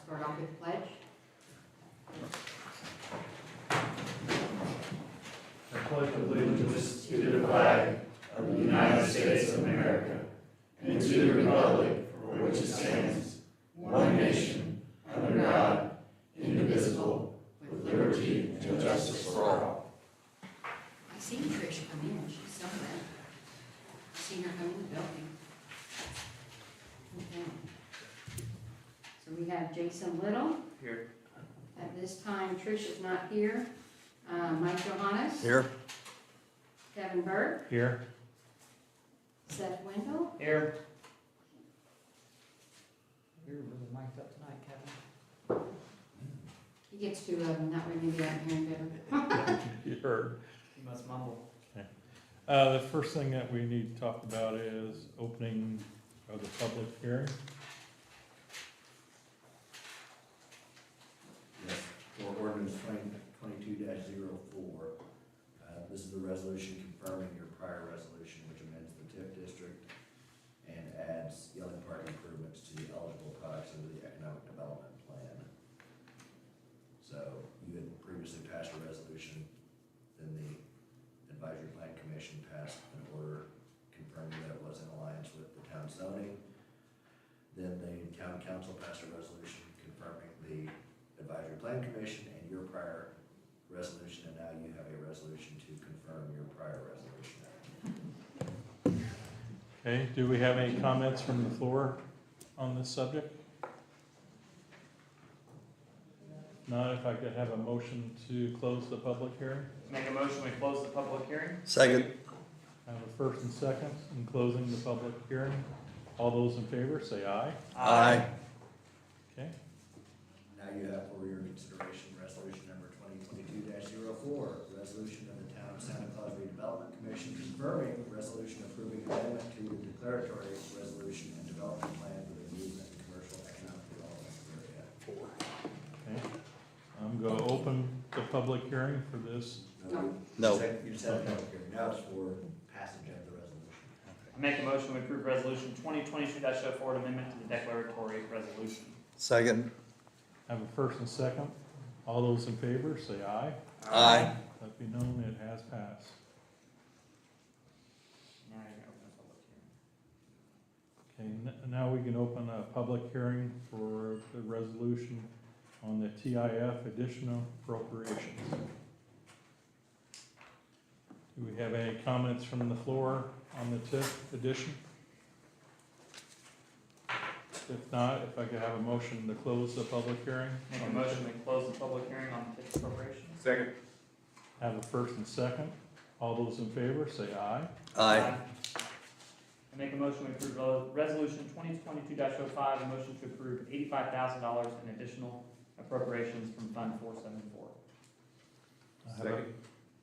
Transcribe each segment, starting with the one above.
Start off with pledge. I pledge allegiance to the flag of the United States of America and to the republic for which it stands, one nation, under God, indivisible, with liberty and justice for all. I seen Trish come in, she's somewhere. I seen her come in the building. Okay. So we have Jason Little. Here. At this time, Trish is not here. Mike Johannes. Here. Kevin Burke. Here. Seth Wendell. Here. You're really mic'd up tonight, Kevin. He gets two of them, that way maybe I can hear him better. You heard. You must mumble. The first thing that we need to talk about is opening of the public hearing. Yes, for ordinance 2022-04. This is the resolution confirming your prior resolution, which amends the TIF district and adds Yelling Park improvements to the eligible products under the economic development plan. So you had previously passed a resolution, then the advisory plan commission passed an order confirming that it was in alliance with the town zoning. Then the town council passed a resolution confirming the advisory plan commission and your prior resolution, and now you have a resolution to confirm your prior resolution. Okay, do we have any comments from the floor on this subject? Not, if I could have a motion to close the public hearing? Make a motion, we close the public hearing? I I have have a first and second in closing the public hearing. All those in favor, say aye. Okay, Now you have for your consideration resolution number 2022-04, resolution of the town of Santa Claus redevelopment commission confirming resolution approving amendment to the declaratory resolution and development plan for the amusement and commercial economic development area. okay. I'm gonna open the public hearing for this. No. You just had a public hearing. Now it's for passage of the resolution. I make a motion, we approve resolution 2022-04, amendment to the declaratory resolution. Second. I have a first and second. All those in favor, say aye. Aye. Let be known, it has passed. Now you can open the public hearing. Okay, now we can open a public hearing for the resolution on the TIF additional appropriations. Do we have any comments from the floor on the TIF addition? If not, if I could have a motion to close the public hearing? Make a motion, we close the public hearing on the TIF appropriation. Second. Have a first and second. All those in favor, say aye. I make a motion, we approve resolution 2022-05, a motion to approve $85,000 in additional appropriations from Fund 474. I have a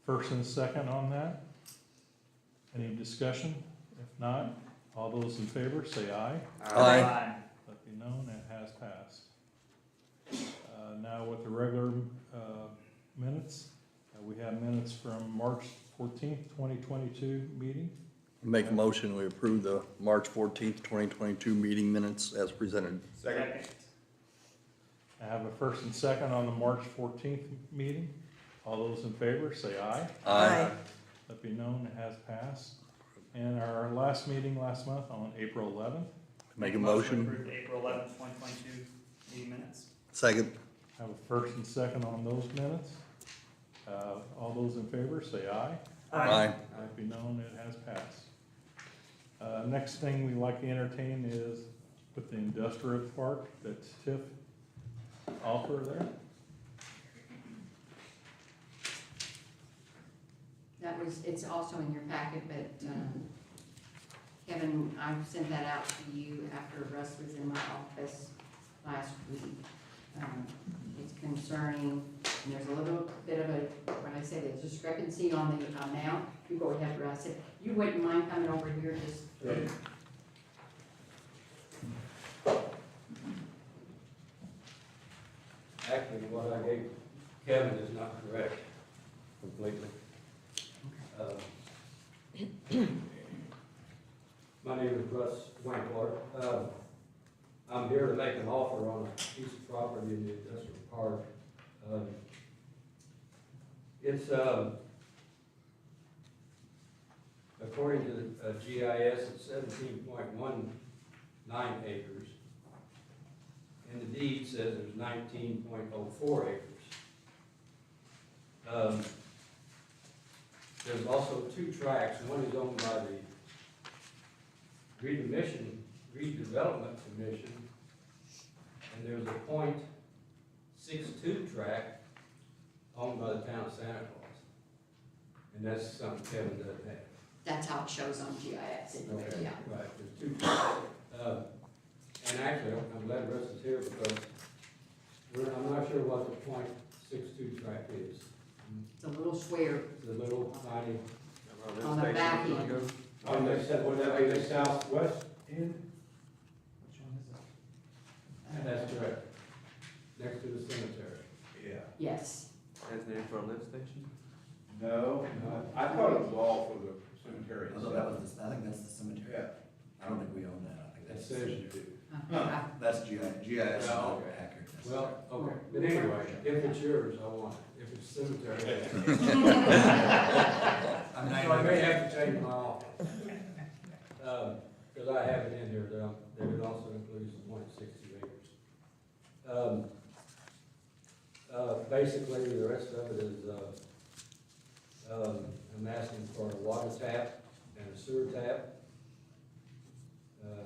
first and second on that. Any discussion? If not, all those in favor, say aye. Aye. Let be known, it has passed. Now with the regular minutes, we have minutes from March 14th, 2022 meeting. Make a motion, we approve the March 14th, 2022 meeting minutes as presented. Second. I have a first and second on the March 14th meeting. All those in favor, say aye. Let be known, it has passed. And our last meeting last month on April 11th. Make a to motion. approve the April 11th, 2022 meeting minutes. Second. I have a first and second on those minutes. All those in favor, say aye. Let be known, it has passed. Next thing we like to entertain is with the industrial park that's TIF offer there. It's also in your packet, but Kevin, I sent that out to you after Russ was in my office last week. It's concerning, and there's a little bit of a, when I say the discrepancy on the amount, you go ahead, Russ, if you wouldn't mind coming over here, just. Actually, what I gave Kevin is not correct completely. My name is Russ Wankler. I'm here to make an offer on a piece of property in the industrial park. It's, according to the GIS, it's 17.19 acres. And the deed says there's 19.04 acres. There's also 2 tracts. One is owned by the Redevelopment Commission, and there's a .62 tract owned by the town of Santa Claus. And that's something Kevin doesn't have. That's how it shows on GIS anyway, Okay, yeah. right, there's 2 tracts. And actually, I'm glad Russ is here because I'm not sure what the .62 tract is. It's a little square It's a little tiny, on the back end. oh, they said, would that be the southwest end? Which one is it? That's correct. Next to the cemetery. Yeah. Yes. That's named for a lift station? No, I thought it was all for the cemetery. Although that was, I think that's the cemetery. Yeah. I don't think we own that, I think That that's. says you do. That's GIS is Oh, not okay. accurate. That's- Well, okay, but anyway, if it's yours, I want it. If it's cemetery. I'm So I may have to change my offer. Because I have it in here, that it also includes the .60 acres. Basically, the rest of it is, I'm asking for a water tap and a sewer tap.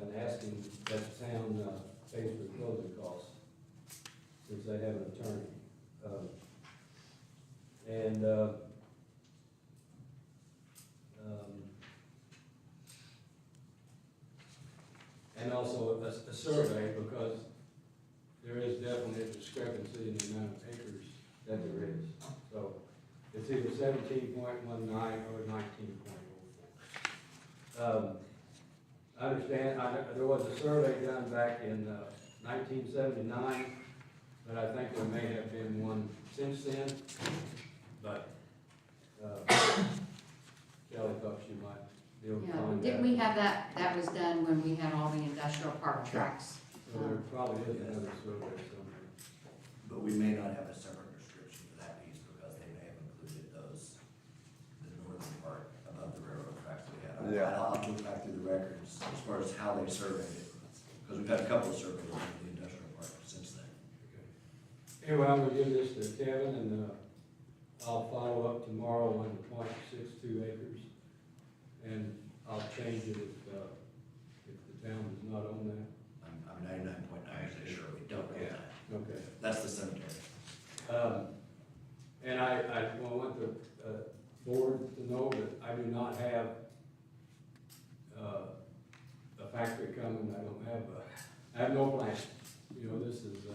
And asking that the town pays for closing costs, since they have an attorney. And also a survey, because there is definitely a discrepancy in the amount of acres that there is. So it's either 17.19 or 19.04. I understand, there was a survey done back in 1979, but I think there may have been one since then. But Kelly thought she might be able to Yeah, find that. didn't we have that was done when we had all the industrial park tracks? So there probably is another survey somewhere. But we may not have a separate description for that piece because they may have included those, the northern part above the railroad tracks we had. Yeah. I'll have to look back through the records as far as how they surveyed it, because we've had a couple of surveys of the industrial park since then. Anyway, I'm gonna give this to Kevin, and I'll follow up tomorrow on the .62 acres. And I'll change it if the town does not own that. I'm 99.9% sure we don't know that. Okay. That's the cemetery. And I want the board to know that I do not have a factory coming. I have no plan. You know, this is,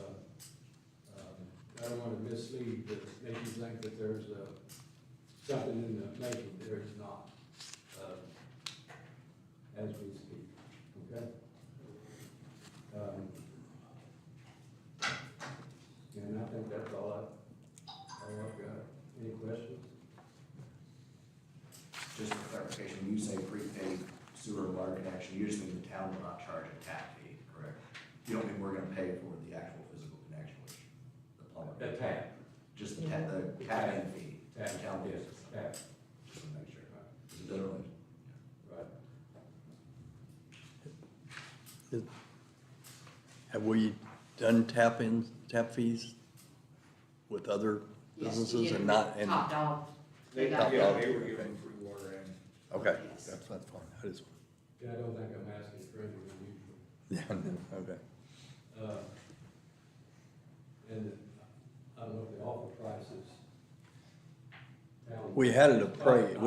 I don't want to mislead, but make you think that there's something in the making. There is not, as we speak, okay? And I think that's all I've got. Any questions? Just for clarification, when you say prepaid sewer and water connection, you just mean the town will not charge a tap fee, correct? You don't mean we're gonna pay for the actual physical connection, which the plumber. The tap. Just the tap-in fee. Tap, The town yes, pays. tap, Just to make sure. 'Cause it doesn't really. right. Have we done tap fees with other Yes, businesses you and did not, and, Top dog. They, got- yeah, they were giving free water and. okay, Yes. that's fine. I just, Yeah, I don't think I'm asking for anything unusual. yeah, okay. And I don't know if the offer price is. We had it appraised,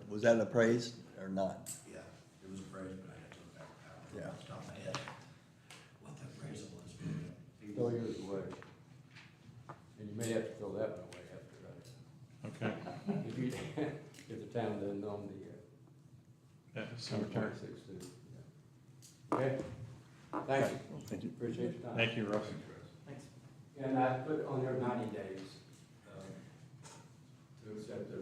was that appraised or not? Yeah, it was appraised, but I had to look back Yeah. off the top of my head. What the appraisal was. Throw yours away. And you may have to throw that one away after that. Okay, If you, if the town doesn't own the, yeah, cemetery. 7.62, yeah. Okay, thank you, Thank you. appreciate your time. Thank you, Russ. Thanks. And I put on there 90 days, to accept their.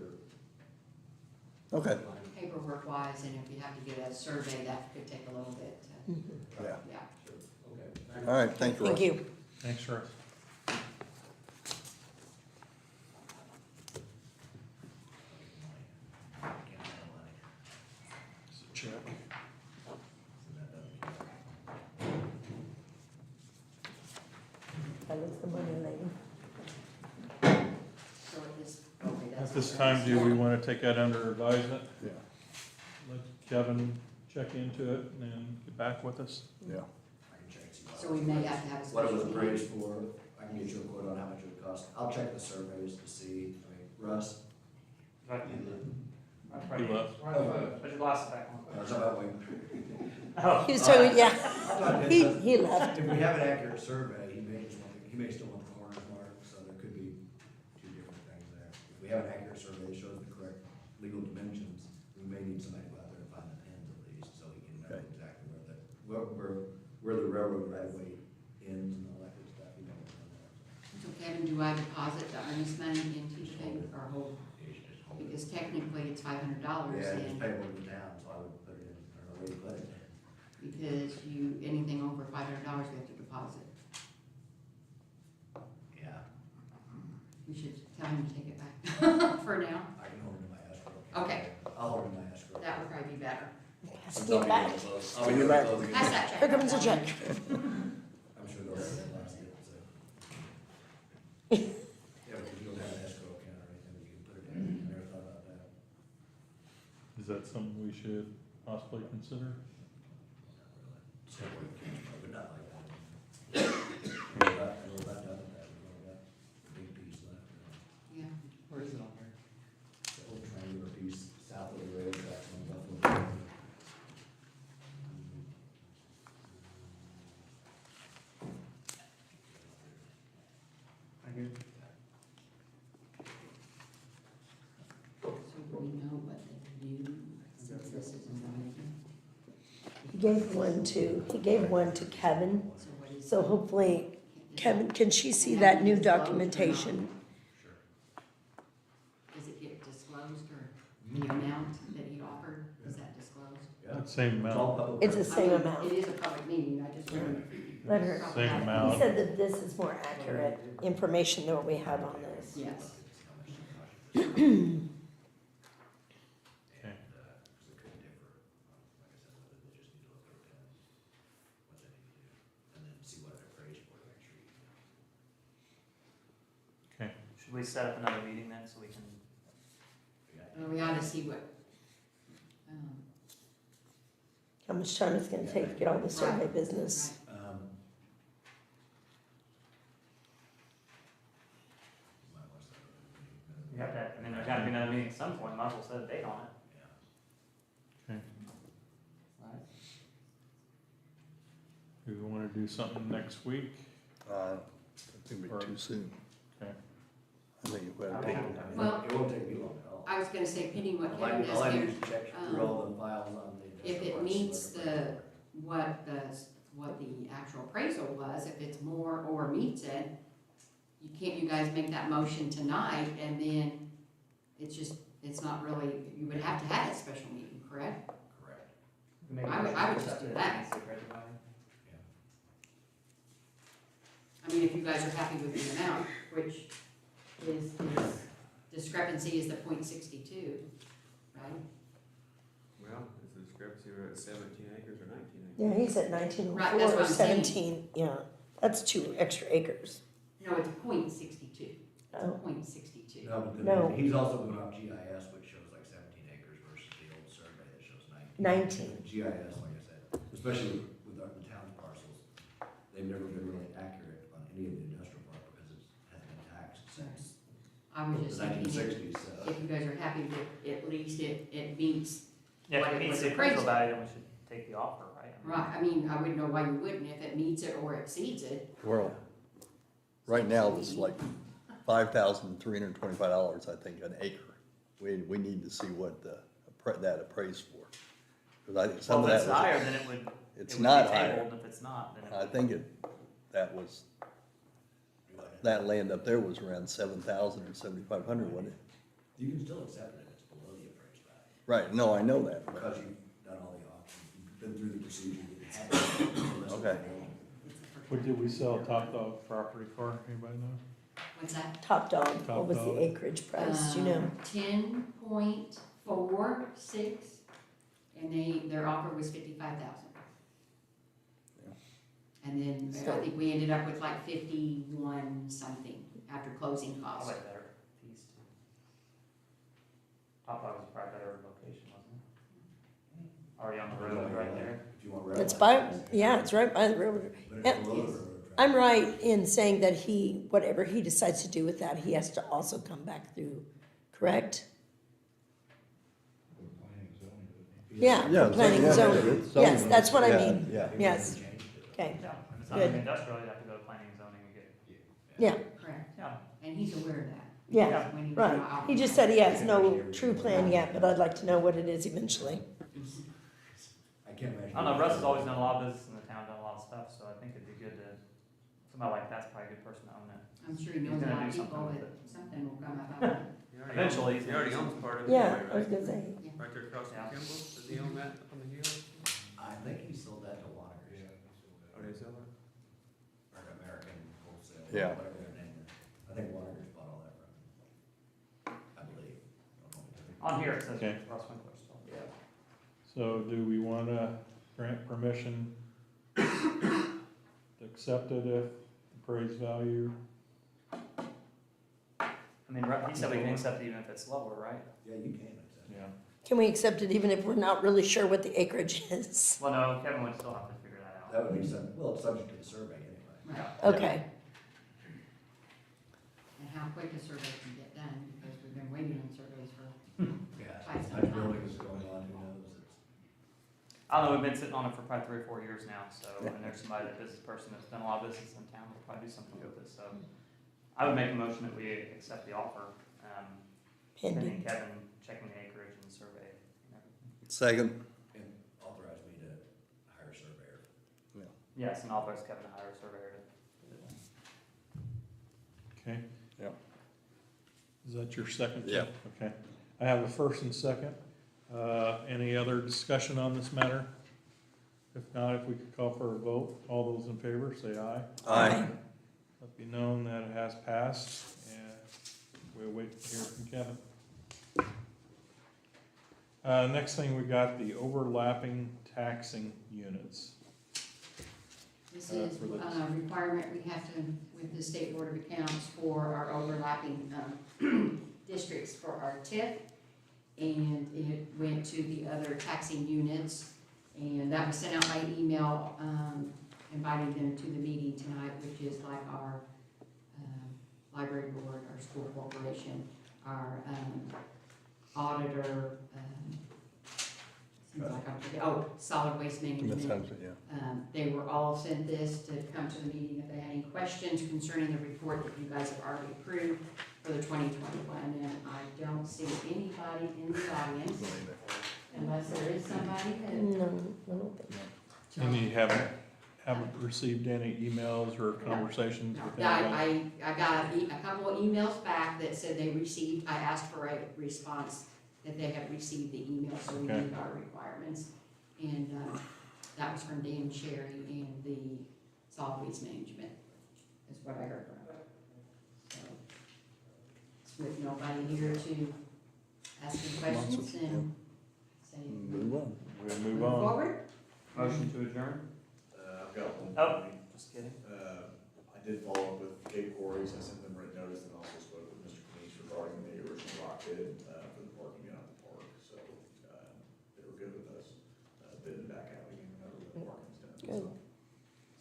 Okay, Paperwork wise, and if you have to get a survey, that could take a little bit. yeah. Yeah. Sure, okay, All right, thank you, Russ. Thank you. Thanks, Russ. Check. That is the money lady. So it is, okay, that's. At this time, do we want to take that under advisement? Yeah, Let Kevin check into it and then get back with us? yeah. I can check and see So we may have to have a what it special was meeting. appraised for. I can get you a quote on how much it would cost. I'll check the surveys to see. I mean, Russ, Right. He left. Put your glasses back on. I was about waiting. Oh. He was so, yeah, I thought he, that- he left. If we have an accurate survey, he may still want the corners marked, so there could be two different things there. If we have an accurate survey that shows the correct legal dimensions, we may need somebody to go out there and find the pins at least, so he can know Okay. exactly where the railroad right of way ends and all that good stuff, you know. So Kevin, do I deposit the earnest money into the thing or hold? Because technically it's $500 Yeah, it's and payable to the town, so I would put it in, I don't know where you put it. because anything over $500 we have to deposit. Yeah, We should tell him to take it back for now. I can hold it in my escrow. Okay. I'll hold it in my escrow. That would probably be better. Pass it back. I'll be back. Pass that check. Here comes a check. I'm sure they'll have that last bit, so. Yeah, because you don't have an escrow account or anything, you can put it in, I never thought about that. Is that something we should possibly consider? So, but not like that. We're about done with that, we've only got a big piece left. Yeah. Where is it on there? The whole triangular piece south of the rail tracks on Buffalo. Right here. So do we know what they do since this is in writing? He gave one to Kevin, So what is? so hopefully, Kevin, can she see that new documentation? Does it get disclosed or the amount that he offered, is that disclosed? Yeah. That same It's all amount, public It's the record. same I mean, amount. It is a public meeting, I just wondered. Let her, same he amount. said that this is more accurate information than what we have on this. Yes. Okay. Because it could differ, like I said, they just need to look at it, what they need to do, and then see what it appraised for, to make sure you. Okay, Should we set up another meeting then so we can? Well, we ought to see what, How much time it's gonna take to get all the survey business. You have that, I mean, there's gotta be another meeting at some point, might as well set a date on it. okay. Right. Do we want to do something next week? I think it'd be too soon. Okay. I think if we had to take, Well- It won't take me long at all. I was gonna say, pending what All Kevin I does need here, to check through all the files on the. if it meets what the actual appraisal was, if it's more or meets it, you guys make that motion tonight, and then it's not really, you would have to have that special meeting, correct? Correct. Make a I would motion to just set do the that. basic rate of value. I mean, if you guys are happy with the amount, which is discrepancy is the .62, right? Well, is the discrepancy, we're at 17 acres or 19 acres? Yeah, he's at 1904 Right, that's what or I'm saying. 17, yeah, that's 2 extra acres. No, it's .62. Oh. .62. No, but No. then he's also going off GIS, which shows like 17 acres versus the old survey that shows 19. 19. GIS, like I said, especially with the town's parcels, they've never been really accurate on any of the industrial park because it hasn't been taxed since I was the just thinking, nineteen sixties, so. if you guys are happy with, at least it meets, Yeah, What if it it meets was the appraisal appraised. value, then we should take the offer, right? I mean, right, I mean, I wouldn't know why you wouldn't, if it meets it or exceeds it. well, right now, it's like $5,325, I think, an acre. We need to see what that appraised for. Because I think some Well, of if it's that was, higher, then it would it's it would not be higher. tabled, and if it's not, then it I would. think that land up there was around 7,000 or 7,500, wasn't it? You can still accept it if it's below the appraised value, Right, no, I know that, but, because you've done all the auctions, you've been through the procedure, you have. Okay. What did we sell Top Dog property for, anybody know? What's that? Top Dog, Top what was Dog. the acreage price, do you know? 10.46, and their offer was 55,000. And then I think we ended up with like 51 something after closing I costs. like better fees too. Top Dog was probably better location, wasn't it? Already on the road right there. If you want rail It's lines, by, yeah, it's right by the railroad. But it's below the railroad track. I'm right in saying that whatever he decides to do with that, he has to also come back through, correct? Yeah, Yeah, planning and yeah, zoning. it's Yes, zoning. that's what I Yeah, mean. Yeah. Yes, Changed it. okay, Yeah, if it's not Good. industrial, you have to go to planning and zoning and get, yeah, Correct. yeah. And he's aware of that. yeah, When he was right. out. He just said he has no true plan yet, but I'd like to know what it is eventually. I can't imagine. I don't know, Russ has always done a lot of business in the town, done a lot of stuff, so I think it'd be good to, somebody like that's probably a good person to own it. I'm sure he He's knows a gonna lot of do something people, with but it. something will come about it. Eventually, He already owns part of it. Yeah, anyway, I was right? gonna say, Right there across from Yeah. Kimball, does he own that up on the hill? I think he sold that to Wanner's, Oh, did he sell that? or American Wholesale, Yeah. whatever their name is. I think Wanner's bought all that from him, I believe. Don't hold me to it. on here it says Okay. Russ Winkler still. Yeah. So do we wanna grant permission to accept it if the appraised value? I mean, he said we can accept it even if it's lower, right? Yeah, you can accept it. Yeah. can we accept it even if we're not really sure what the acreage is? Well, no, Kevin would still have to figure that out. That would be it's subject to the survey anyway. Right. Okay, And how quick a survey can get done, because we've been waiting on surveys for, Yeah, Quite some much time. building is going on, who knows? I don't know, we've been sitting on it for probably 3 or 4 years now, so, and there's somebody, that business person that's done a lot of business in town, will probably do something with it, so. I would make a motion that we accept the offer, pending pending. Kevin checking the acreage and survey and everything. Second. And authorize me to hire a surveyor. Yes, and authorize Kevin to hire a surveyor to do it. Okay? Yep. Is that your second? Yep. Okay. I have a first and second. Any other discussion on this matter? If not, if we could call for a vote, all those in favor, say aye. Aye. Let be known that it has passed, and we'll wait to hear from Kevin. Next thing, we got the overlapping taxing units. this is For the- a requirement we have to, with the State Board of Accounts for our overlapping, districts for our TIF. And it went to the other taxing units, and that was sent out by email, inviting them to the meeting tonight, which is like our, library board, our school corporation, our, auditor, seems like I'm forgetting, solid waste That management. sounds, yeah. They were all sent this to come to the meeting if they had any questions concerning the report that you guys have already approved for the 2021, and I don't see anybody in the audience, unless there is somebody that. No, I don't think And you haven't received any emails or conversations with anybody? I got a couple of emails back that said they received, I asked for a response that they had received the email, so we Okay. meet our requirements. And, that was from Dan Sherry and the solid waste management, is what I heard from them. So, with nobody here to ask any questions and say, Move on. We'll move move on. forward. Motion to adjourn? I've got one. Oh, just kidding. I did follow up with Cape Quarries, I sent them written notice, and also spoke with Mr. Kanish regarding the original rock bid, for the parking out at the park, so, they were good with us, bidding back out again, whenever the parking's done, so. Good.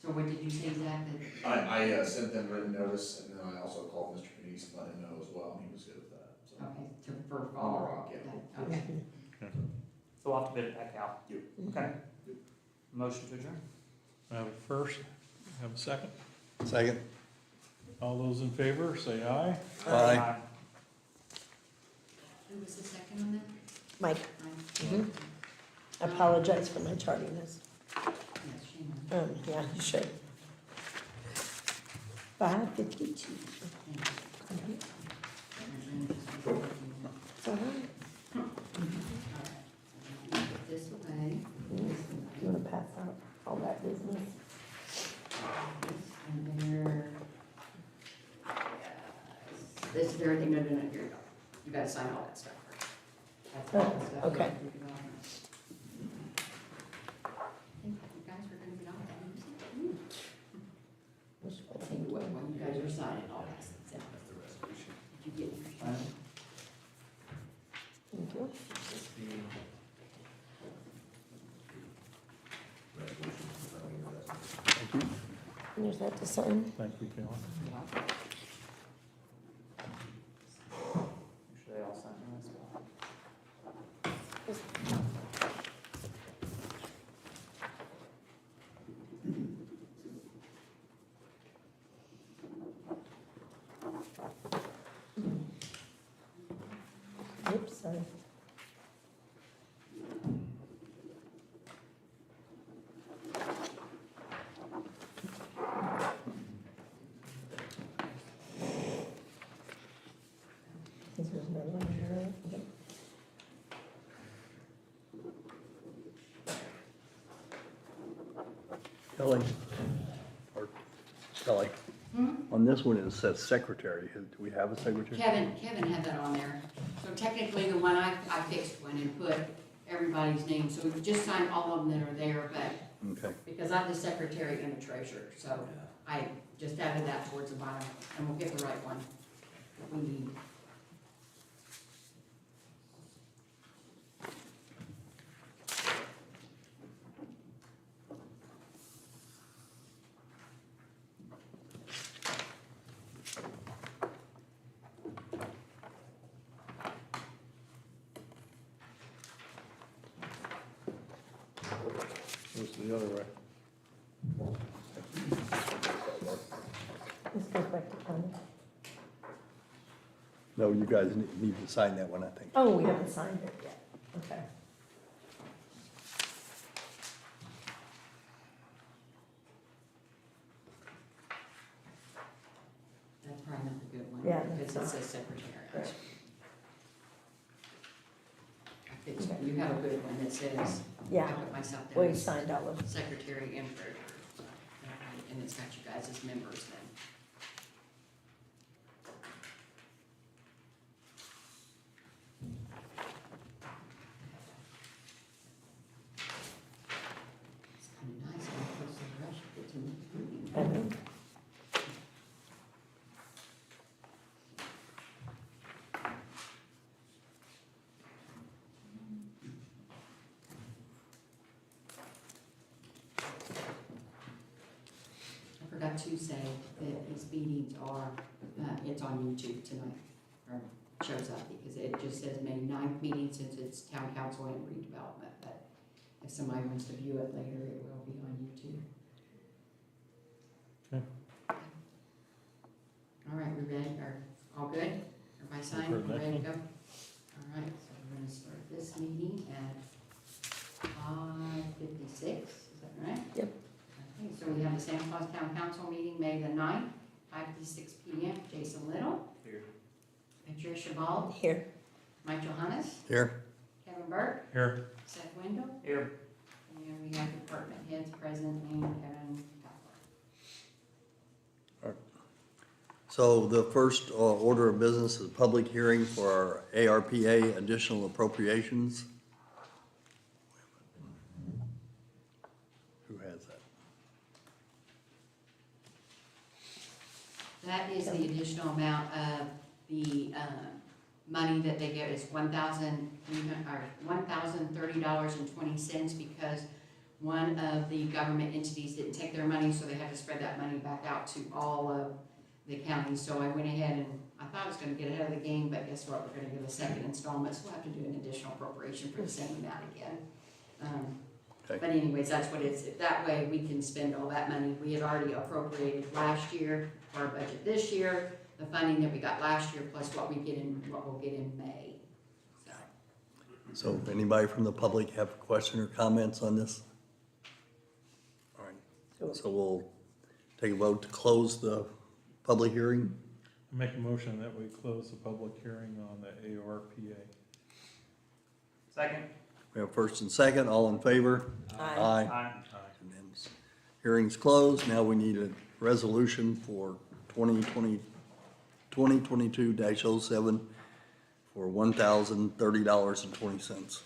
So what did you say, Zach, that? I sent them written notice, and then I also called Mr. Kanish and let him know as well, and he was good with that, so. Okay, for On the fall. rock, yeah. Okay. So we'll have to bid it back out. Yep. Okay. Motion to adjourn? I have a first, have a second. Second. All those in favor, say aye. Aye. Who was the second on that? Mike, Mine? I apologize for my tardiness. Yes, shame on you. Yeah, you should. 5:52. It's all right. This way. You wanna pass out all that business? This this is everything, no, here you go. You gotta sign all that stuff first. That's all the stuff. okay. You can all- I think you guys were gonna get on that. I'll tell you what, when you guys are signing all that stuff. Did you get your sign? Thank you. Resolution confirming your resolution. Thank you. And there's that to sign. Thank you, Kelly. Make sure they all sign this one. Oops, sorry. Is there another one here? Yep. Kelly, or Kelly, on this one it says secretary. Do we have a secretary? Kevin had that on there. So technically, the one I fixed one and put everybody's name, so we just signed all of them that are there, but Okay. because I'm the secretary and the treasurer, so I just added that towards the bottom, and we'll get the right one that we need. Goes the other way. This goes back to Connie. No, you guys need to sign that one, I think. Oh, we haven't signed it yet. Okay. That's probably not the good one. Yeah, Because that's it not. says secretary. Right. I fixed, you have a good one that says, I Yeah, put myself well, down you as signed all of them. secretary and treasurer. So, and it's got you guys as members then. It's kind of nice, I'm supposed to rush to get to the meeting. I know. I forgot to say that these meetings are, it's on YouTube tonight, or shows up, because it just says May 9th meeting since it's town council and redevelopment, but if somebody wants to view it later, it will be on YouTube. Okay. All right, we ready, or all good? Everybody signed, For the next ready to one? go? All right, so we're gonna start this meeting at 5:56, is that right? Yep. Okay, so we have the Santa Claus Town Council meeting, May the 9th, 5:56 PM. Jason Little. Here. Patricia Ball. Here. Mike Johannes. Here? Kevin Burke. Here. Seth Wendell. Here. And we have department heads present and Kevin Kaplan. So the first order of business is a public hearing for our ARPA additional appropriations. Who has that? That is the additional amount of the, money that they get is $1,030.20 because one of the government entities didn't take their money, so they had to spread that money back out to all of the counties. So I went ahead and I thought I was gonna get ahead of the game, but guess what? We're gonna give a second installment, so we'll have to do an additional appropriation for the same amount again. Okay. But anyways, that's what it's, that way we can spend all that money. We had already appropriated last year for our budget this year, the funding that we got last year plus what we'll get in May. So, So if anybody from the public have a question or comments on this? All right, so we'll take a vote to close the public hearing. Make a motion that we close the public hearing on the ARPA. Second. We have first and second, all in favor? Aye. Aye. Unanimous. Hearing's closed, now we need a resolution for 2020, 2022-07 for $1,030.20.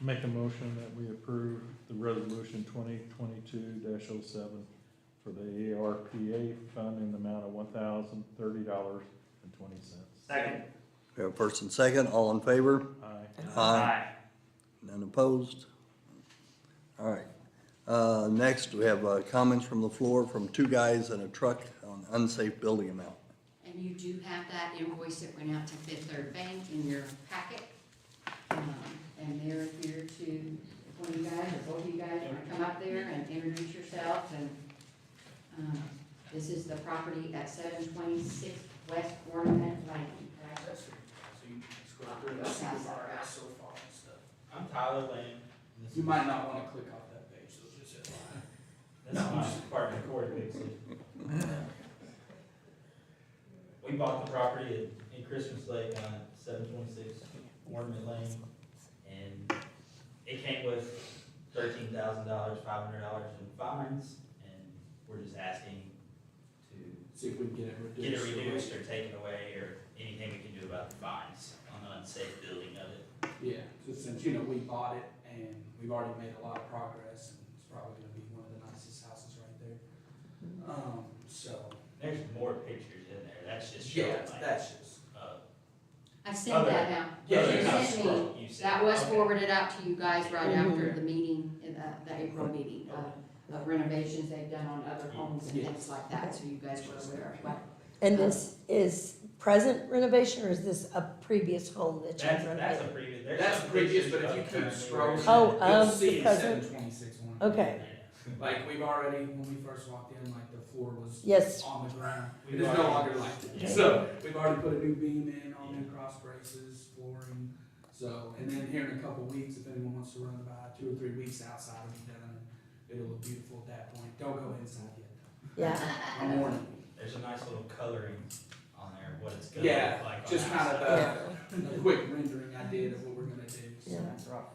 Make a motion that we approve the resolution 2022-07 for the ARPA fund in the amount of $1,030.20. Second. We have first and second, all in favor? Aye. None opposed? All right. Next, we have comments from the floor from two guys in a truck on unsafe building amount. And you do have that invoice that went out to Fifth Third Bank in your packet. And they're here to, if one of you guys or both of you guys want to come up there and introduce yourselves. And this is the property at 726 West Ornament Lane, correct? So you scroll through and see the bar so far and stuff. I'm Tyler Lane. You might not wanna click off that page, so just hit line. That's my apartment Corey Bixley. We bought the property in Christmas Lake on 726 Ornament Lane. And it came with $13,000, $500 in fines, and we're just asking to See if we can get it get it reduced. reduced or taken away, or anything we can do about the fines on the unsafe building of it. Yeah, so since, you know, we bought it and we've already made a lot of progress, and it's probably gonna be one of the nicest houses right there. So, There's more pictures in there, that's just showing yeah, like, that's just, I sent that out. Yeah, You you sent me, you said. that was Okay. forwarded out to you guys right Mhm. after the meeting, the April meeting, of renovations they've done on other homes and Yes. things like that, so you guys were aware of what. And this is present renovation, or is this a previous home that you've That's a renovated? previous, there's that's some previous, pictures but if of you keep currently scrolling, where- Oh, you'll the see present? 726 one. Okay. Like, we've already, when we first walked in, like, the floor was Yes. on the ground. We've It's no already- longer like that. Yeah. So, we've already put a new beam in, all new cross braces, flooring. So, and then here in a couple weeks, if anyone wants to run by, 2 or 3 weeks outside will be done. It'll look beautiful at that point. Don't go inside yet, Yeah, though. I'm warning you. There's a nice little coloring on there, what it's gonna Yeah, look like on just the kind of outside. a quick rendering I did of what we're gonna do. So. Yeah. That's rough.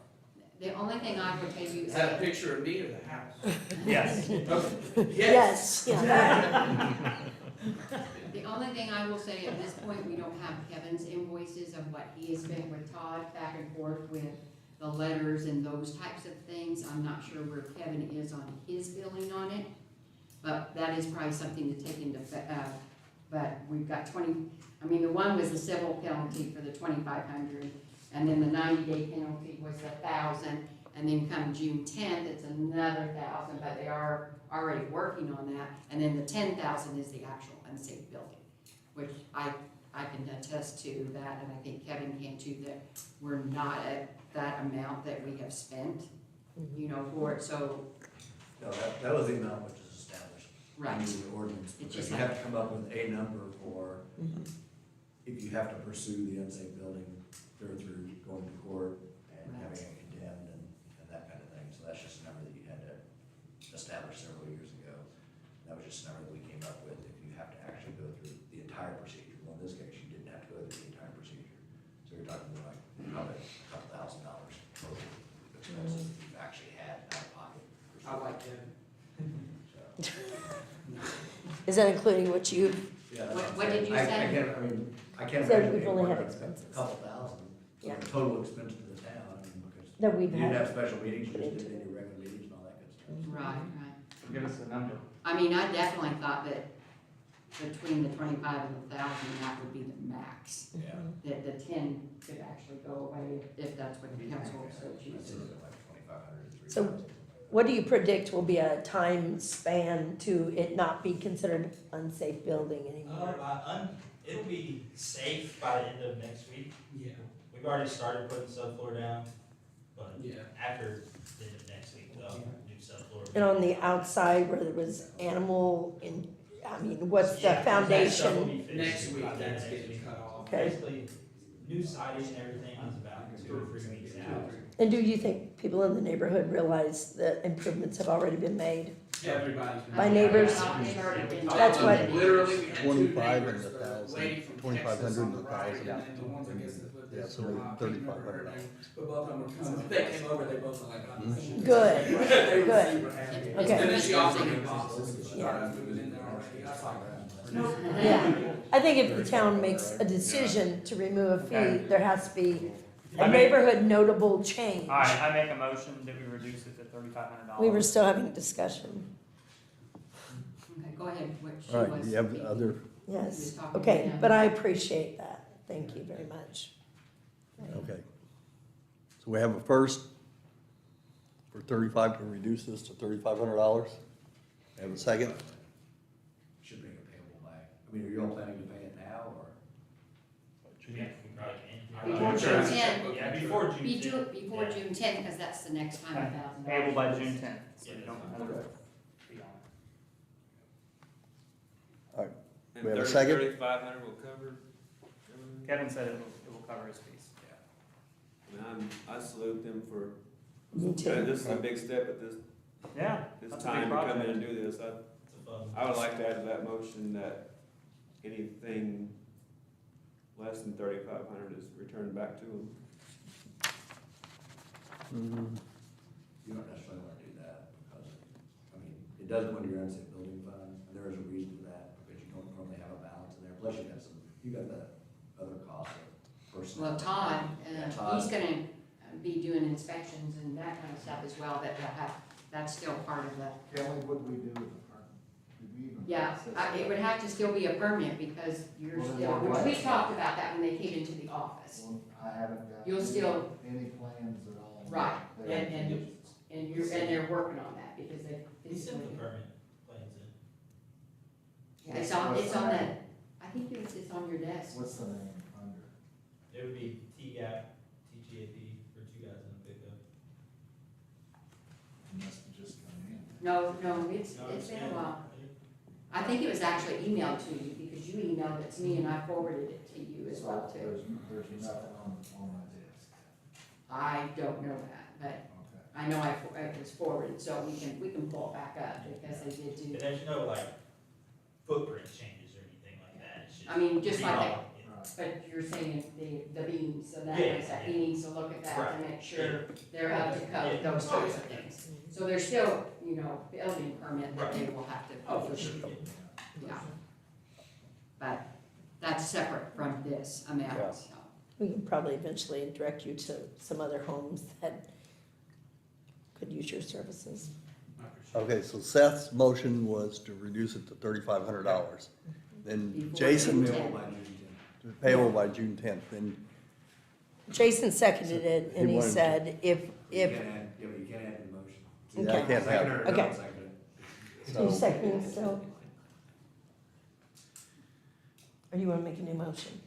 The only thing I would tell you. Is that a picture of me or the house? Yes. Okay. yes, yeah. The only thing I will say at this point, we don't have Kevin's invoices of what he has spent with Todd back and forth with the letters and those types of things. I'm not sure where Kevin is on his billing on it, but that is probably something to take into, but we've got the one was the civil penalty for the 2,500, and then the 90-day penalty was 1,000, and then come June 10th, it's another 1,000, but they are already working on that, and then the 10,000 is the actual unsafe building, which I can attest to that, and I think Kevin can too, that we're not at that amount that we have spent, you know, for it, so, No, that was the amount which is established right. in the ordinance, It because just you have to come up with a number for, Mhm. if you have to pursue the unsafe building through going to court and having it condemned and that kind of thing, so that's just a number that you had to establish several years ago. That was just a number that we came up with, if you have to actually go through the entire procedure. Well, in this case, you didn't have to go through the entire procedure, so you're talking like probably a couple $1,000 total expenses that you've actually had out of pocket. I like Kevin. So, Is that including what you, yeah, that's What did you I say? I can't Said imagine we've only more had than expenses. a couple thousand. So Yeah. the total expense to the town, I mean, because that we've you didn't had? have special meetings, you put just into did it. any regular meetings and all that good stuff. Right, right. Give us a number. I mean, I definitely thought that between the 25 and the 1,000, that would be the max. Yeah. That the 10 could actually go away if that's what the council so I'd say chooses. like 2,500 to So- 3,000. What do you predict will be a time span to it not be considered unsafe building anymore? It'll be safe by the end of next week. Yeah, We've already started putting subfloor down, but yeah. after the end of next week, they'll do subfloor. And on the outside where there was animal in, what's the Yeah, that stuff will foundation? be finished Next week, by the end of that's next getting week. cut off. Okay. Basically, new siding and everything is about 2 or 3 weeks out. And do you think people in the neighborhood realize that improvements have already been made? Everybody's been. My neighbors- They've already been- That's what- Literally, we had 2 25 neighbors, and the 1,000, lady from 2,500 Texas on and the right, 1,000. and then the ones I guess that lived Yeah, this so far, I can't remember her $3,500. name, but both of them were coming, they came over, they both were like, oh, this shit. Good, They were good. super happy. Okay. And then she offered me boxes, because Yeah. I was moving in there already, I was like, Yeah, I think if the town makes a decision to remove a fee, Okay. there has to be I a mean- neighborhood notable change. All right, I make a motion that we reduce it to $3,500. We were still having a discussion. Okay, go ahead, what she All right, was you have thinking. other, Yes, Just talking okay, to them. but I appreciate that. Thank you very much. okay. So we have a first for 35, to reduce this to $3,500. Have a second? Should bring it payable by, I mean, are you all planning to pay it now, or? Yeah, we probably can. Before June 10th. Yeah, before June Be 10th. before Yeah. June 10th, because that's the next time $1,000. Payable by June 10th, so Yeah, you don't that's have fine. to be on All right, And We have a second? 3,500 will cover everything? it. Kevin said it will cover his fees. And I salute them for, Me too. this is a big step at this Yeah, that's a big time to come in project. and do this. It's a fun. I would like to add to that motion that anything less than 3,500 is returned back to them. Mhm. You don't necessarily wanna do that, because, I mean, it does go into your unsafe building fund, and there is a reason for that, because you don't normally have a balance in there, plus you got the other costs of personnel. Well, Todd, Yeah, Todd. he's gonna be doing inspections and that kind of stuff as well, that's still part of the, Kelly, what do we do with the permit? Did we even yeah, process it would have to still be a permit, because you're Well, then still, why- we talked about that when they came into the office. Well, I haven't got. You'll still- Any plans at all. Right, They- and they're working on that, because they. He sent the permit plans in. Yeah, it's on What's the the, name? I think it's on your desk. What's the name under? It would be TGAP, TGAP for you guys in the pickup. It must have just come in. No, it's been a while. I think it was actually emailed to you, because you emailed it to me and I forwarded it to you as well too. There's nothing on my desk. I don't know that, but Okay. I know it was forwarded, so we can pull it back up, because they did do, And there's no like footprint changes or anything like that. It's just. I mean, just like that. remodel. But you're saying the beams, so that Yeah, makes that, he yeah. needs to look at that to Right. make sure they're up to code, Yeah. those types of things. So there's still, building permit that they will have to. Oh, for sure. Yeah. But that's separate from this Yeah. amount, so. We can probably eventually direct you to some other homes that could use your services. I appreciate it. Okay, so Seth's motion was to reduce it to $3,500. Then Before Jason, June Payable 10th. by June 10th. payable by June 10th, then, Jason seconded it, and He he wanted to- said You can't add, yeah, but you can't add to the motion. yeah, I Okay. can't have Second it. or Okay. don't second it. you So, seconded it still? Or you wanna make a new motion?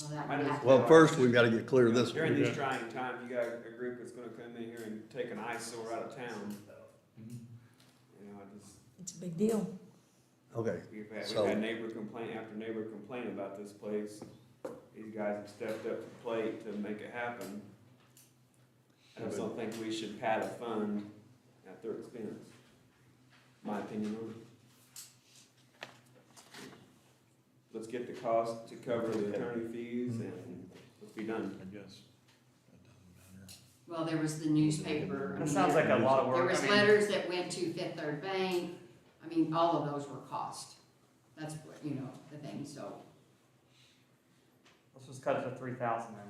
Well, that I would just- have to. well, first, we've got to get clear of this. During these trying times, you got a group that's gonna come in here and take an eyesore out of town. I just, It's a big deal. Okay, we've So- had neighbor complaint after neighbor complaint about this place. These guys have stepped up to the plate to make it happen. I just don't think we should pad a fund at their expense. My opinion on it. Let's get the cost to cover the attorney fees and let's be done. I guess. Well, there was the newspaper. I That mean, sounds like a lot of There work. was I mean, letters that went to Fifth Third Bank. I mean, all of those were cost. That's what, the thing, so. let's just cut it to 3,000 then.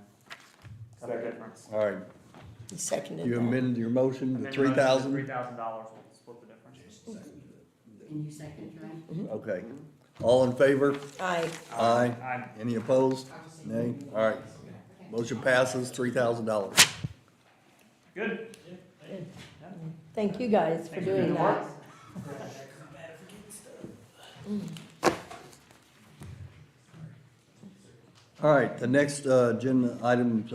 Cut the Second. difference. all right. You seconded You that. amend your motion to Amend your motion to $3,000? $3,000, we'll split the difference. Jason seconded it. And you second, Trey? Okay. All in favor? Aye. Aye. Aye. Any opposed? Nay? All right. Okay. Motion passes, $3,000. Good. Thank you guys for Thanks for doing doing the that. All right, the next agenda items,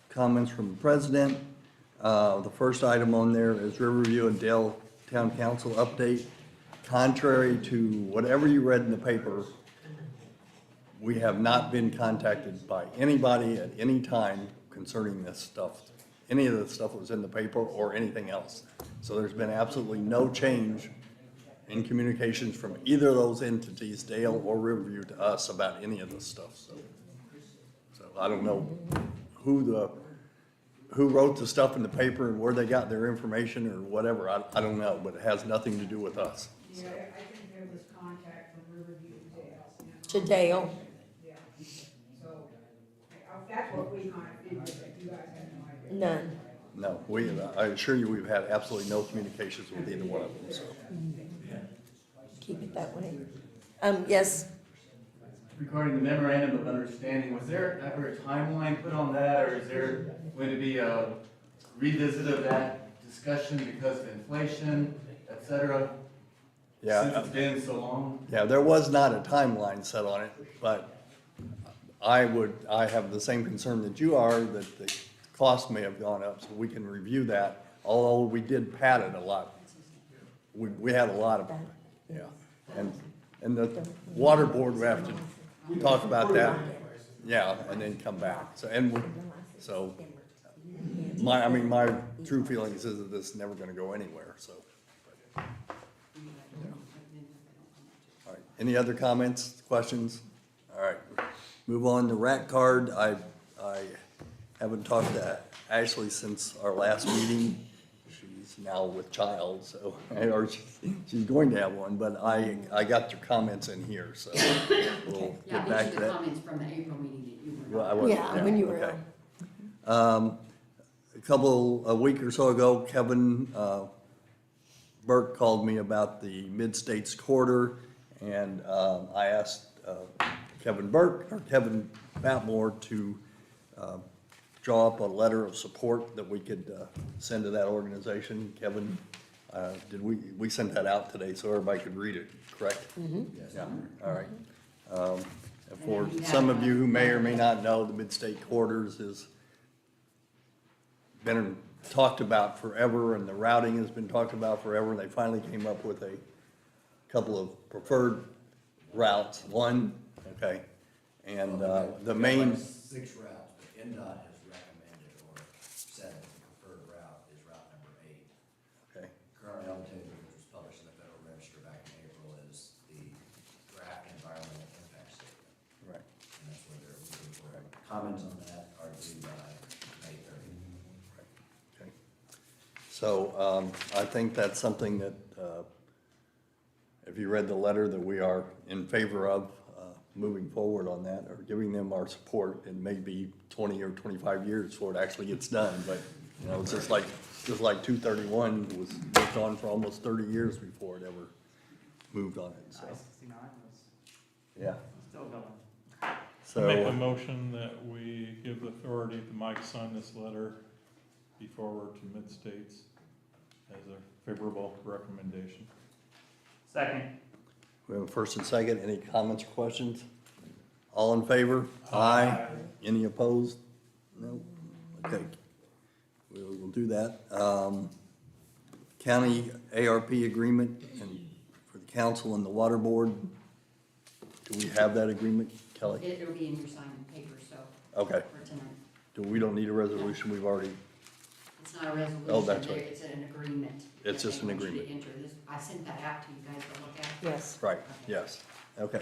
comments from the president. The first item on there is Riverview and Dale Town Council update. Contrary to whatever you read in the paper, we have not been contacted by anybody at any time concerning this stuff. Any of the stuff that was in the paper or anything else. So there's been absolutely no change in communications from either of those entities, Dale or Riverview, to us about any of this stuff, so. So I don't know who wrote the stuff in the paper and where they got their information or whatever, I don't know, but it has nothing to do with us. Yeah, I think there was contact from Riverview to Dale. to Dale. Yeah, so, that's what we kind of did, but you guys had no idea. None. No, I assure you, we've had absolutely no communications with either one of them, so. Keep it that way. Yes, Regarding the memorandum of understanding, was there ever a timeline put on that, or is there going to be a revisit of that discussion because of inflation, et cetera? Yeah. Since it's been so long? Yeah, there was not a timeline set on it, but I have the same concern that you are, that the cost may have gone up, so we can review that, although we did pad it a lot. We had a lot of, yeah, and the water board, we have to talk about that, yeah, and then come back, so, my true feelings is that this is never gonna go anywhere, so. All right, any other comments, questions? All right, move on to RAC card. I haven't talked to Ashley since our last meeting. She's now with child, so, or she's going to have one, but I got your comments in here, so we'll Yeah, get back these to are the that. comments from the April meeting that you were Well, I on. wasn't yeah, there. when you were Okay. on. A week or so ago, Kevin Burke called me about the Mid-States Corridor, and I asked Kevin Batmore to draw up a letter of support that we could send to that organization. Kevin, we sent that out today so everybody could read it, correct? Yes. Yeah, all right. And for some of you who may or may not know, the Mid-State Corridors has been talked about forever, and the routing has been talked about forever, and they finally came up with a couple of preferred routes, okay, and the main, 6 routes, but NDOT has recommended or said that the preferred route is route number 8. okay, Currently, I'll tell you, which was published in the Federal Register back in April, is the draft environmental impact statement. right. And that's where they're looking for comments on that are due by May 30th. Okay. So, I think that's something that, if you read the letter, that we are in favor of, moving forward on that, or giving them our support. It may be 20 or 25 years before it actually gets done, but, it's just like 231 was worked on for almost 30 years before it ever moved on it, so, I-69 was yeah. still going. So, Make a motion that we give authority to Mike to sign this letter, be forward to Mid-States as a favorable recommendation. Second. we have a first and second. Any comments or questions? All in favor? Aye. Any opposed? No? Okay. We'll do that. County ARP agreement and for the council and the water board. Do we have that agreement, Kelly? It'll be in your signed paper, so, Okay. for tonight. We don't need a resolution. We've already, It's not a resolution. Oh, that's right. It's an agreement. It's just an They want you to agreement. enter this. I sent that out to you guys to look at. Yes. right, yes. Okay.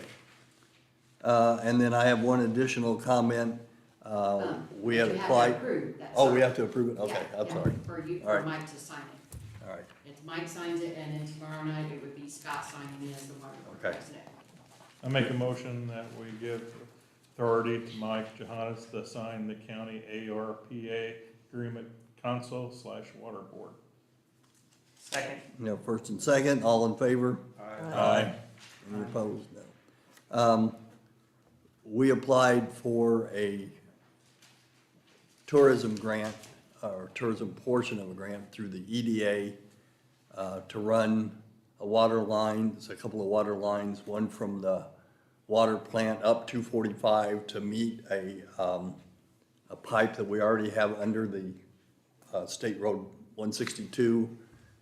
And then I have one additional comment. We had But you have to applied. approve that Oh, we sign. have to approve it? Okay, Yeah, I'm yeah, sorry. For you, All for right. Mike to sign it. All right. If Mike signs it, and then tomorrow night, it would be Scott signing it as the water board Okay. president. I make a motion that we give authority to Mike Johannes to sign the county ARPA agreement council/water board. Second. First and second, all in favor? Aye. Any opposed? No. We applied for a tourism grant, or tourism portion of a grant through the EDA to run a water line, there's a couple of water lines, one from the water plant up 245 to meet a pipe that we already have under the State Road 162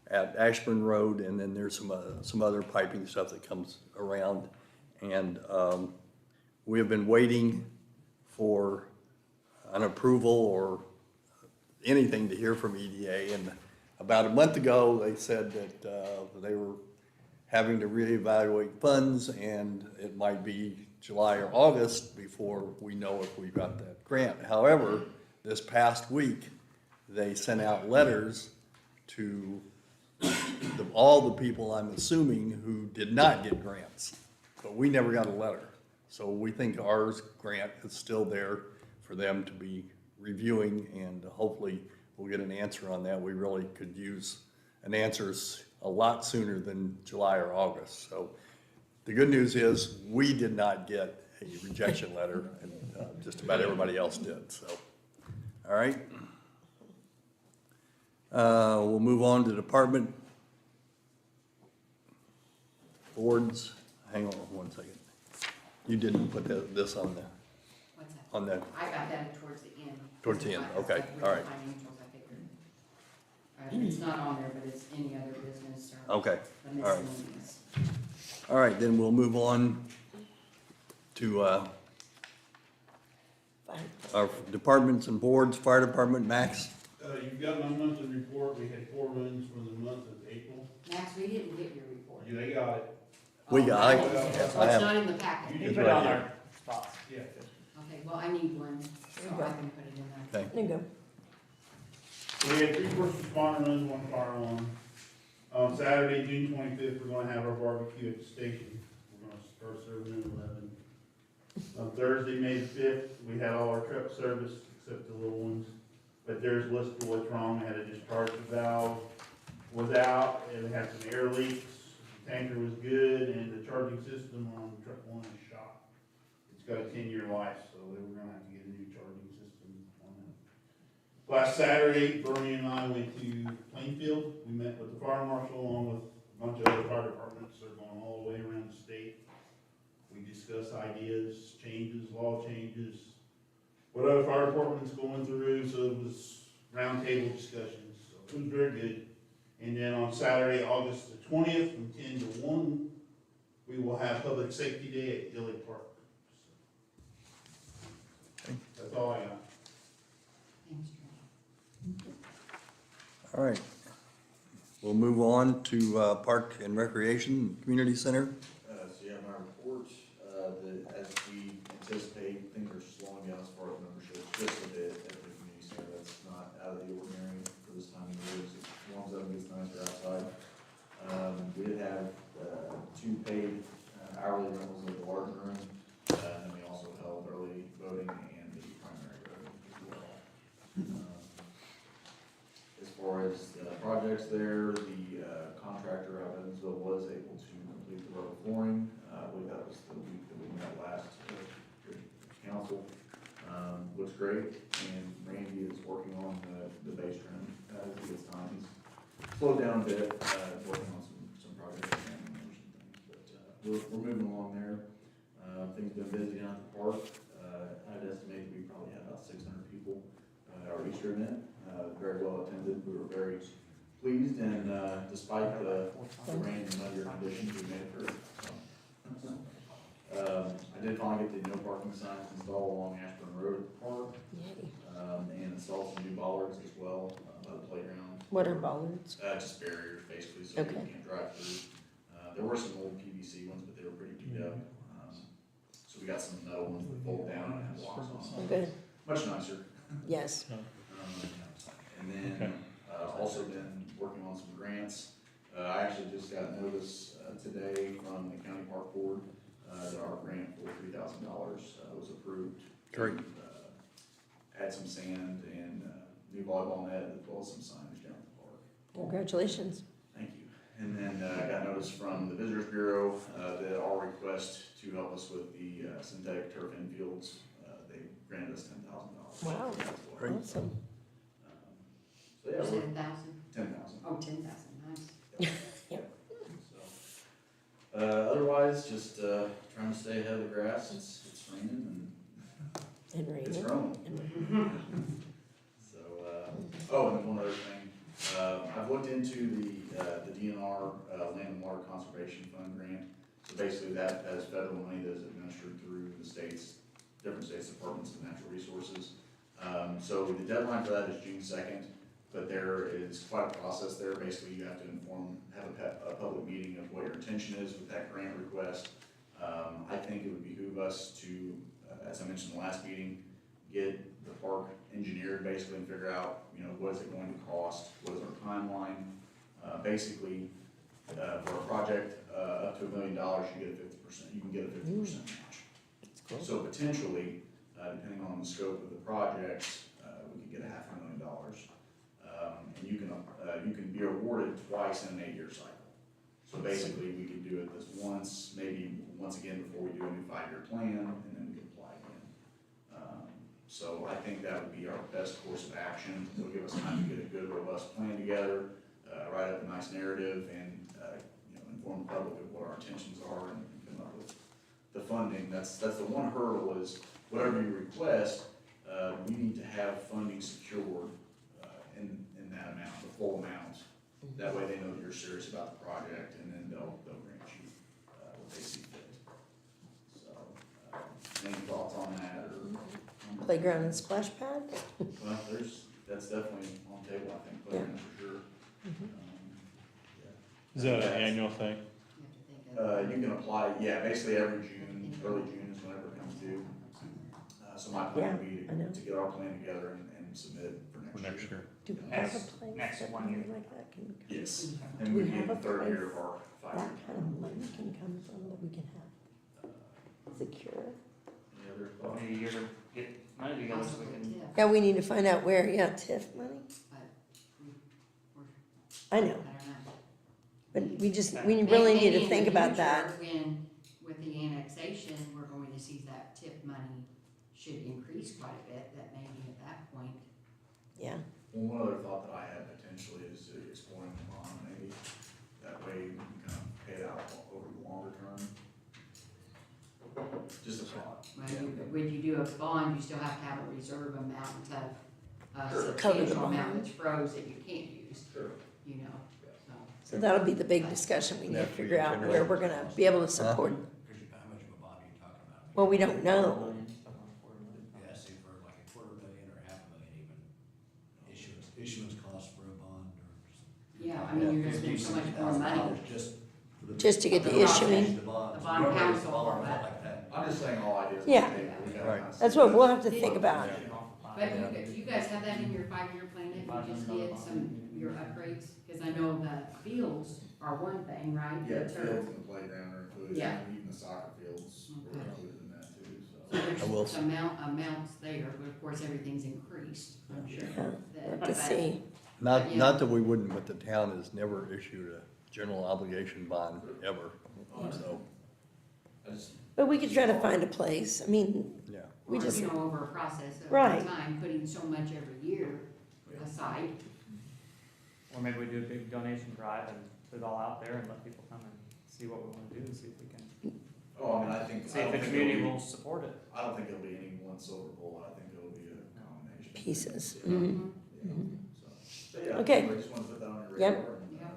at Ashburn Road, and then there's some other piping stuff that comes around. And we have been waiting for an approval or anything to hear from EDA. And about a month ago, they said that they were having to reevaluate funds, and it might be July or August before we know if we got that grant. However, this past week, they sent out letters to all the people, I'm assuming, who did not get grants, but we never got a letter. So we think ours grant is still there for them to be reviewing, and hopefully we'll get an answer on that. We really could use an answer a lot sooner than July or August. So the good news is we did not get a rejection letter, and just about everybody else did, so. All right. We'll move on to department boards. Hang on one second. You didn't put this on there, What's that? on the, I got that towards the end. Towards the end, Like I okay, said, with all the right. Financials, I figured. It's not on there, but it's any other business or. okay. The all right. miscellaneous. All right, then we'll move on to Fine. our departments and boards. Fire department, Max. You've got my monthly report, we had 4 runs for the month of April. Max, we didn't get your report. They got it. We got, I Oh, yes, well, I it's have. not in the packet. You It's can put it right on here. our spots. Yeah. Okay, well, I need one, so I can put it in there. Okay, There you go. So we had 3 first responder runs, 1 fire alarm. On Saturday, June 25th, we're gonna have our barbecue at the station. We're gonna start serving at 11. On Thursday, May the 5th, we had all our trucks serviced except the little ones. But theirs listed what's wrong. We had a discharge valve was out, and we had some air leaks. The tanker was good, and the charging system on truck 1 is shot. It's got a 10-year life, so they were gonna have to get a new charging system on that. Last Saturday, Bernie and I went to Plainfield. We met with the fire marshal along with a bunch of other fire departments. They're going all the way around the state. We discussed ideas, changes, law changes, what other fire departments going through, so it was roundtable discussions. So it was very good. And then on Saturday, August the 20th, from 10 to 1, we will have Public Safety Day at Dilly Park. So, that's all I got. Thanks, Trent. all right. We'll move on to Park and Recreation Community Center. So you have my report, as we anticipate, things are slowing down as far as membership, just a bit at the community center. That's not out of the ordinary for this time of year, as it warms up and gets nicer outside. We did have 2 paid hourly rentals of the large room, and we also held early voting and the primary voting as well. As far as projects there, the contractor out of Evansville was able to complete the road flooring. I believe that was the week that we met last council. Looks great, and Randy is working on the base trim as he gets time. He's slowed down a bit, working on some projects and some things, but we're moving along there. Things been busy down at the park. I'd estimate we probably had about 600 people at our Easter event. Very well attended. We were very pleased, and despite the rain and muddier conditions, we made it through. So, I did finally get the no parking signs installed along Ashburn Road at the park, Yay. and installed some new bollards as well by the playground. What are bollards? Just barriers, basically, so people Okay. can't drive through. There were some old PVC ones, but they were pretty beat up. So we got some metal ones that fold down and have locks on them. Good. Much nicer. Yes. And then, also been working on some grants. I actually just got notice today from the county park board that our grant for $3,000 was approved. Great. To, add some sand and new volleyball net as well as some signage down at the park. Congratulations. Thank you. And then I got notice from the Visitors Bureau that our request to help us with the synthetic turf infields, they granted us $10,000. Wow. Great. Awesome. So yeah, You we're said 1,000? 10,000. Oh, 10,000, nice. So, otherwise, just trying to stay ahead of the grass. It's raining And and it's raining. growing. So, oh, and one other thing, I've looked into the DNR Land and Water Conservation Fund grant. So basically, that is federal money that is administered through the states, different states' departments of natural resources. So the deadline for that is June 2nd. But there is quite a process there. Basically, you have to have a public meeting of what your intention is with that grant request. I think it would behoove us to, as I mentioned in the last meeting, get the park engineered basically and figure out, what is it going to cost, what is our timeline. Basically, for a project up to $1 million, you can get a 50% match. So potentially, depending on the scope of the projects, we could get $500,000. And you can be awarded twice in an 8-year cycle. So basically, we could do it this once, maybe once again before we do a new 5-year plan, and then we could apply again. So I think that would be our best course of action. It'll give us time to get a good, robust plan together, write up a nice narrative, and inform the public of what our intentions are, and come up with the funding. That's the one hurdle is whatever you request, we need to have funding secured in that amount, the full amount. That way they know that you're serious about the project, and then they'll grant you what they see fit. So, any thoughts on that, or? Playground and splash pad? Well, that's definitely on the table, I think, playground for sure. Is that an annual thing? You have to think of. You can apply, yeah, basically every June, early June is whenever it comes due. So my plan would be I know. to get our plan together and submit it For next year. Do we have a Next- place next that 1 year. money like that can come? Yes, Do and we we have get a the third year place of our 5-year that kind of money can come from that we can have secure? Any other thoughts? Maybe a year to get money together so we Possibly can. TIF, Yeah, we need to find out where, yeah, TIF money, but I know, I don't know. but we really need to think about that. When, with the annexation, we're going to see that TIF money should increase quite a bit, that maybe at that point. Yeah, Well, one other thought that I had potentially is exploring the bond, maybe, that way we can kind of pay it out over the longer term. Just a thought. Well, when you do a bond, you still have to have a reserve amount of, Sure. Cover the substantial amount bond. that's froze that you can't use, Sure. you know, so. so that'll be the big discussion, we need to figure out where we're gonna be able to support. How much of a bond are you talking about? Well, we don't know. Yeah, say for like $250,000 or $500,000 even, issuance costs for a bond or something. Yeah, I mean, you're gonna spend so much more money. Just to get the issuing. The bond council, all that. Like that. I'm just saying all ideas. on the Yeah. table. We gotta Right. kind of That's see what we'll have to think about. But you guys have that in your 5-year plan, if you just did your upgrades? Because I know the fields are one thing, right? Yeah, The the turf. fields and the playground are included, Yeah. and even the soccer fields were Okay. included in that too, So so. I will- there's amounts there, but of course, everything's increased, I'm sure. Yeah, that- Have to but- see. Not, Yeah. not that we wouldn't, but the town has never issued a general obligation bond ever, so, I just, But we could try to find a place, I mean, yeah. we Or, just, you know, over a process of Right. time, putting so much every year aside. Or maybe we do a big donation drive and put it all out there and let people come and see what we wanna do and see if we can, oh, I mean, I think. see I if don't the think community it'll will be- support it. I don't think it'll be any one silver bullet, I think it'll be a combination. pieces. Yeah. Mhm. Yeah. So yeah, Okay. I just wanted to put that on your Yep. radar. And, Yep.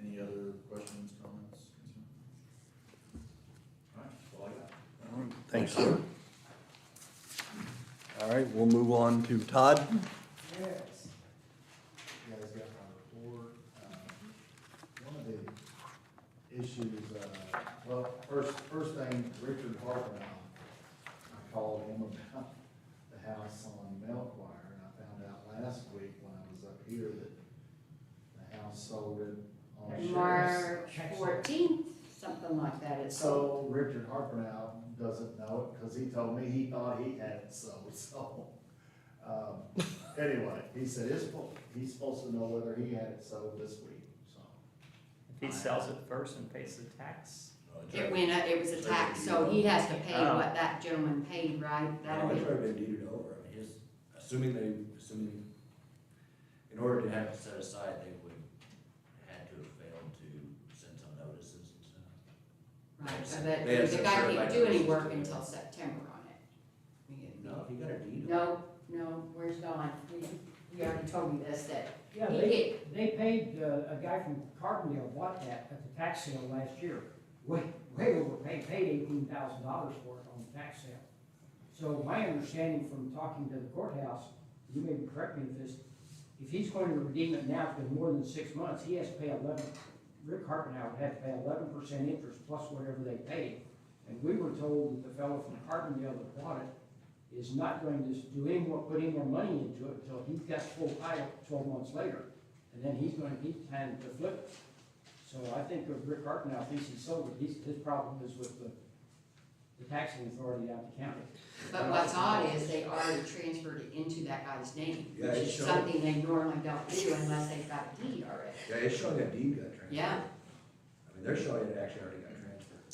any other questions, comments, concerns? All right, that's all I got. Thanks, sir. All right, we'll move on to Todd. Yes. You guys got my report. One of the issues, well, first thing, Richard Hartnell, I called him about the house on Melquire, and I found out last week when I was up here that the house sold it on a March sheriff's. 14th, something like that, it's sold. So Richard Hartnell doesn't know it, cause he told me he thought he had it sold, so. Anyway, he said he's supposed to know whether he had it sold this week, so. If he sells it first and pays the tax, It went up, it was a tax, so he has to pay what that gentleman paid, right? That'll It's be, already been deeded over, I mean, assuming, in order to have it set aside, they would had to have failed to send some notices and stuff. right, so They had that, the some guy certified can't do any notices work to it. until September on it. No, if you got a deed. No, where's Don? He already told me this, that Yeah, he they paid, a guy from Carbondale bought that at the tax sale last year. Way overpaid, paid $18,000 for it on the tax sale. So my understanding from talking to the courthouse, you may correct me if he's going to redeem it now, it's been more than 6 months, he has to pay Rick Hartnell would have to pay 11% interest plus whatever they paid. And we were told that the fellow from Carbondale that bought it is not going to do any more, put any more money into it until he's got full title 12 months later. And then he's planning to flip it. So I think if Rick Hartnell thinks he sold it, his problem is with the taxing authority down at the county. But what's odd is they already transferred it into that guy's name, Yeah, which it's is showing- something they normally don't do unless they've got a deed already. Yeah, it's showing a deed got transferred. Yeah. I mean, they're showing it actually already got transferred.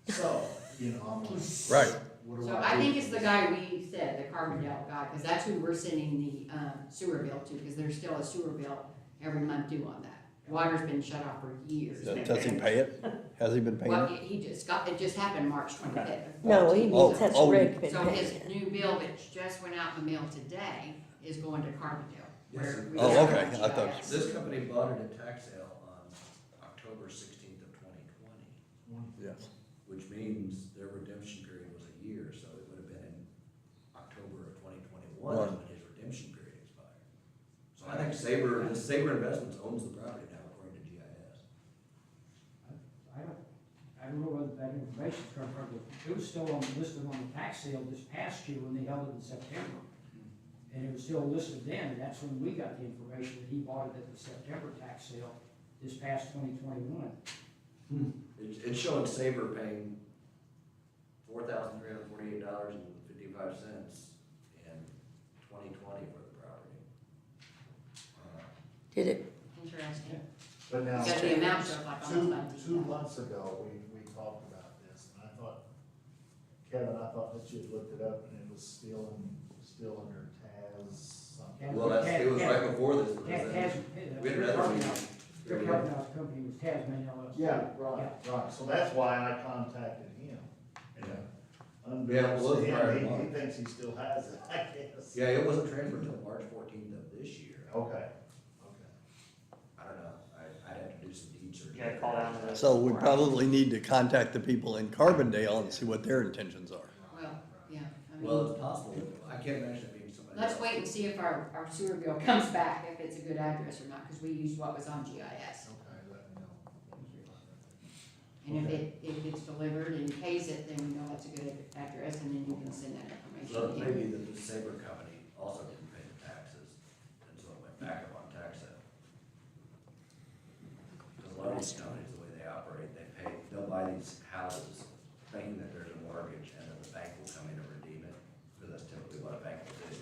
So, you know, I'm like. Right. What do So do I think it's for the this? guy we said, the Carbondale guy, because that's who we're sending the sewer bill to, because there's still a sewer bill every month due on that. Water's been shut off for years. Does he pay it? Has he been paying Well, it? he just got, it just happened March 25th. No, he Oh, means that's oh. Rick been So his paying it. new bill that just went out in the mail today is going to Carbondale. where we Oh, have okay. our I thought- GIS. This company bought it at tax sale on October 16th of 2020, Yes. which means their redemption period was a year, so it would have been in October of 2021 Right. when his redemption period expired. So I think Sabre Investments owns the property now according to GIS. I don't know whether that information's come from, but it was still listed on the tax sale this past year when they held it in September. And it was still listed then, and that's when we got the information that he bought it at the September tax sale this past 2021. It's showing Sabre paying $4,348.55 in 2020 for the property. Did it, Interesting. But now, Because the amount showed like almost two 19,000. months ago, we talked about this, and I thought, Kevin, I thought that you had looked it up and it was still under Taz something. Well, it was right before this. Rick We had another meeting. Carbondale's company was Tasman LLC. Yeah, right, so that's why I contacted him. And Yeah, unbeknownst well, to prior to him, he mine. thinks he still has it, I guess. Yeah, it wasn't transferred until March 14th of this year. Okay. I don't know, I'd have to do some deed search. Yeah, call down to the. So we probably need to contact the people in Carbondale and see what their intentions are. Well, yeah, I Well, mean, it's possible, I can't imagine it being somebody. let's else. wait and see if our sewer bill comes back, if it's a good address or not, because we used what was on GIS. Okay, let me know. And if it's delivered and he pays it, then we know that's a good address, and then you can send that So information. maybe the Sabre company also didn't pay the taxes, and so it went back up on tax sale. Because a lot of these companies, the way they operate, they'll buy these houses thinking that there's a mortgage, and then the bank will come in and redeem it, because that's typically what a bank will do.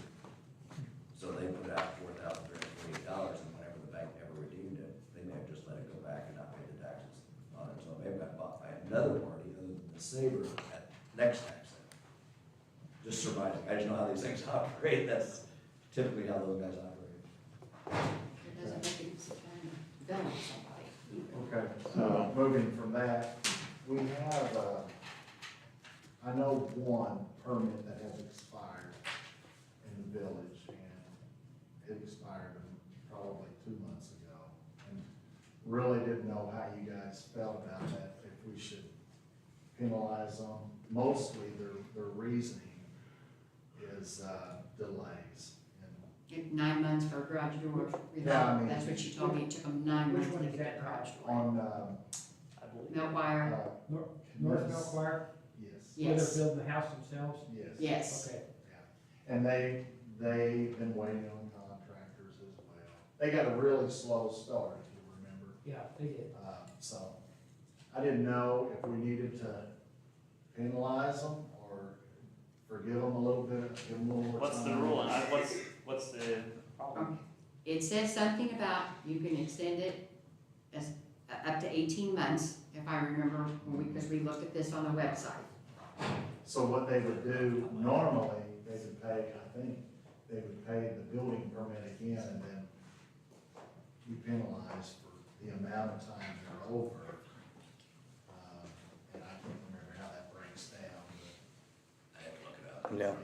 So they put out $4,348, and whenever the bank ever redeemed it, they may have just let it go back and not pay the taxes on it. So it may have got bought by another party other than the Sabre at next tax sale. Just surmising, I just know how these things operate, that's typically how those guys operate. It doesn't make any sense trying to bill somebody either. Okay, moving from that, we have, I know one permit that has expired in the village, and it expired probably 2 months ago. And really didn't know how you guys felt about that, if we should penalize them. Mostly their reasoning is delays. And 9 months for a garage door. Yeah, I mean- That's what she told me, it took them 9 Which months one to is get that? the garage door. on, I believe. Millwire, North Melquire, Yes, where they're yes, building the house themselves? yes. yes. Okay. And they've been waiting on contractors as well. They got a really slow start, if you remember. Yeah, they did. So I didn't know if we needed to penalize them or forgive them a little bit, give them a little more time. What's the rule, and what's the problem? It says something about you can extend it as, up to 18 months, if I remember, because we looked at this on the website. So what they would do, normally, they would pay, I think, they would pay the building permit again, and then you penalize for the amount of time they're over. And I can't remember how that breaks down, I have to look it up. Yeah.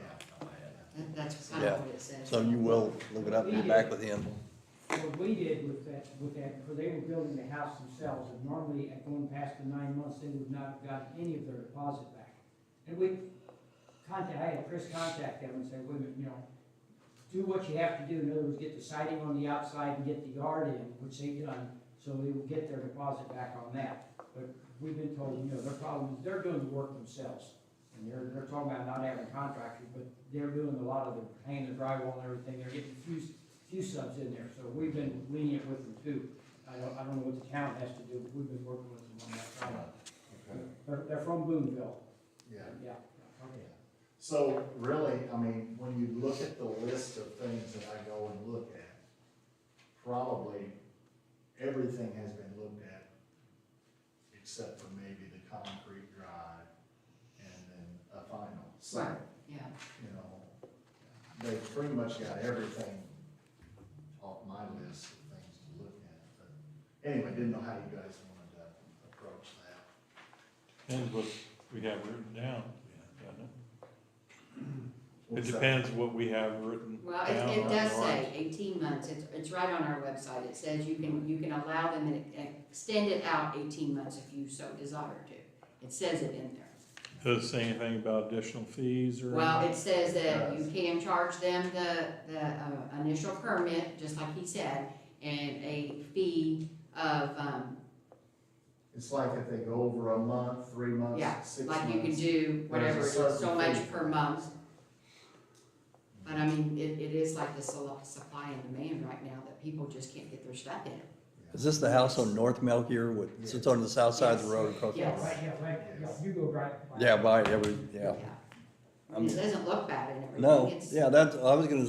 On my head. That's kind Yeah. of what it says. So you will look it up and get back with him. What we did with that, for they were building the house themselves, and normally at going past the 9 months, they would not have gotten any of their deposit back. And I had Chris contact them and say, wait a minute, do what you have to do, in other words, get the siding on the outside and get the yard in, which they've done, so they will get their deposit back on that. But we've been told, their problem is they're doing the work themselves. And they're talking about not having contractors, but they're doing a lot of the hanging the drywall and everything, they're getting few subs in there, so we've been lenient with them too. I don't know what the town has to do, but we've been working with them on that side. Okay. They're from Boonville. Yeah. Yeah, okay. So really, I mean, when you look at the list of things that I go and look at, probably everything has been looked at except for maybe the concrete drive and then a final. So, Right, yeah. you know, they've pretty much got everything off my list of things to look at. But anyway, didn't know how you guys wanted to approach that. Depends what we have written down, doesn't it? It What's that? depends what we have written Well, down. it on does ours. say 18 months, it's right on our website, it says you can allow them to extend it out 18 months if you so desire to. It says it in there. Does it say anything about additional fees or? Well, anything? it says that you can charge them the initial permit, just like he said, and a fee of, It's like if they go over a month, 3 months, yeah, 6 months. like you can do whatever, it is, There's a so certain much fee. per month. But I mean, it is like the supply and demand right now, that people just can't get their stuff in. Is this the house on North Melchior with, sits on the south side of the road across the Yes. road? Right, yeah, you go right. Yeah, by every, yeah. I mean, it doesn't look bad and everything. No, It's- yeah, that's, I was gonna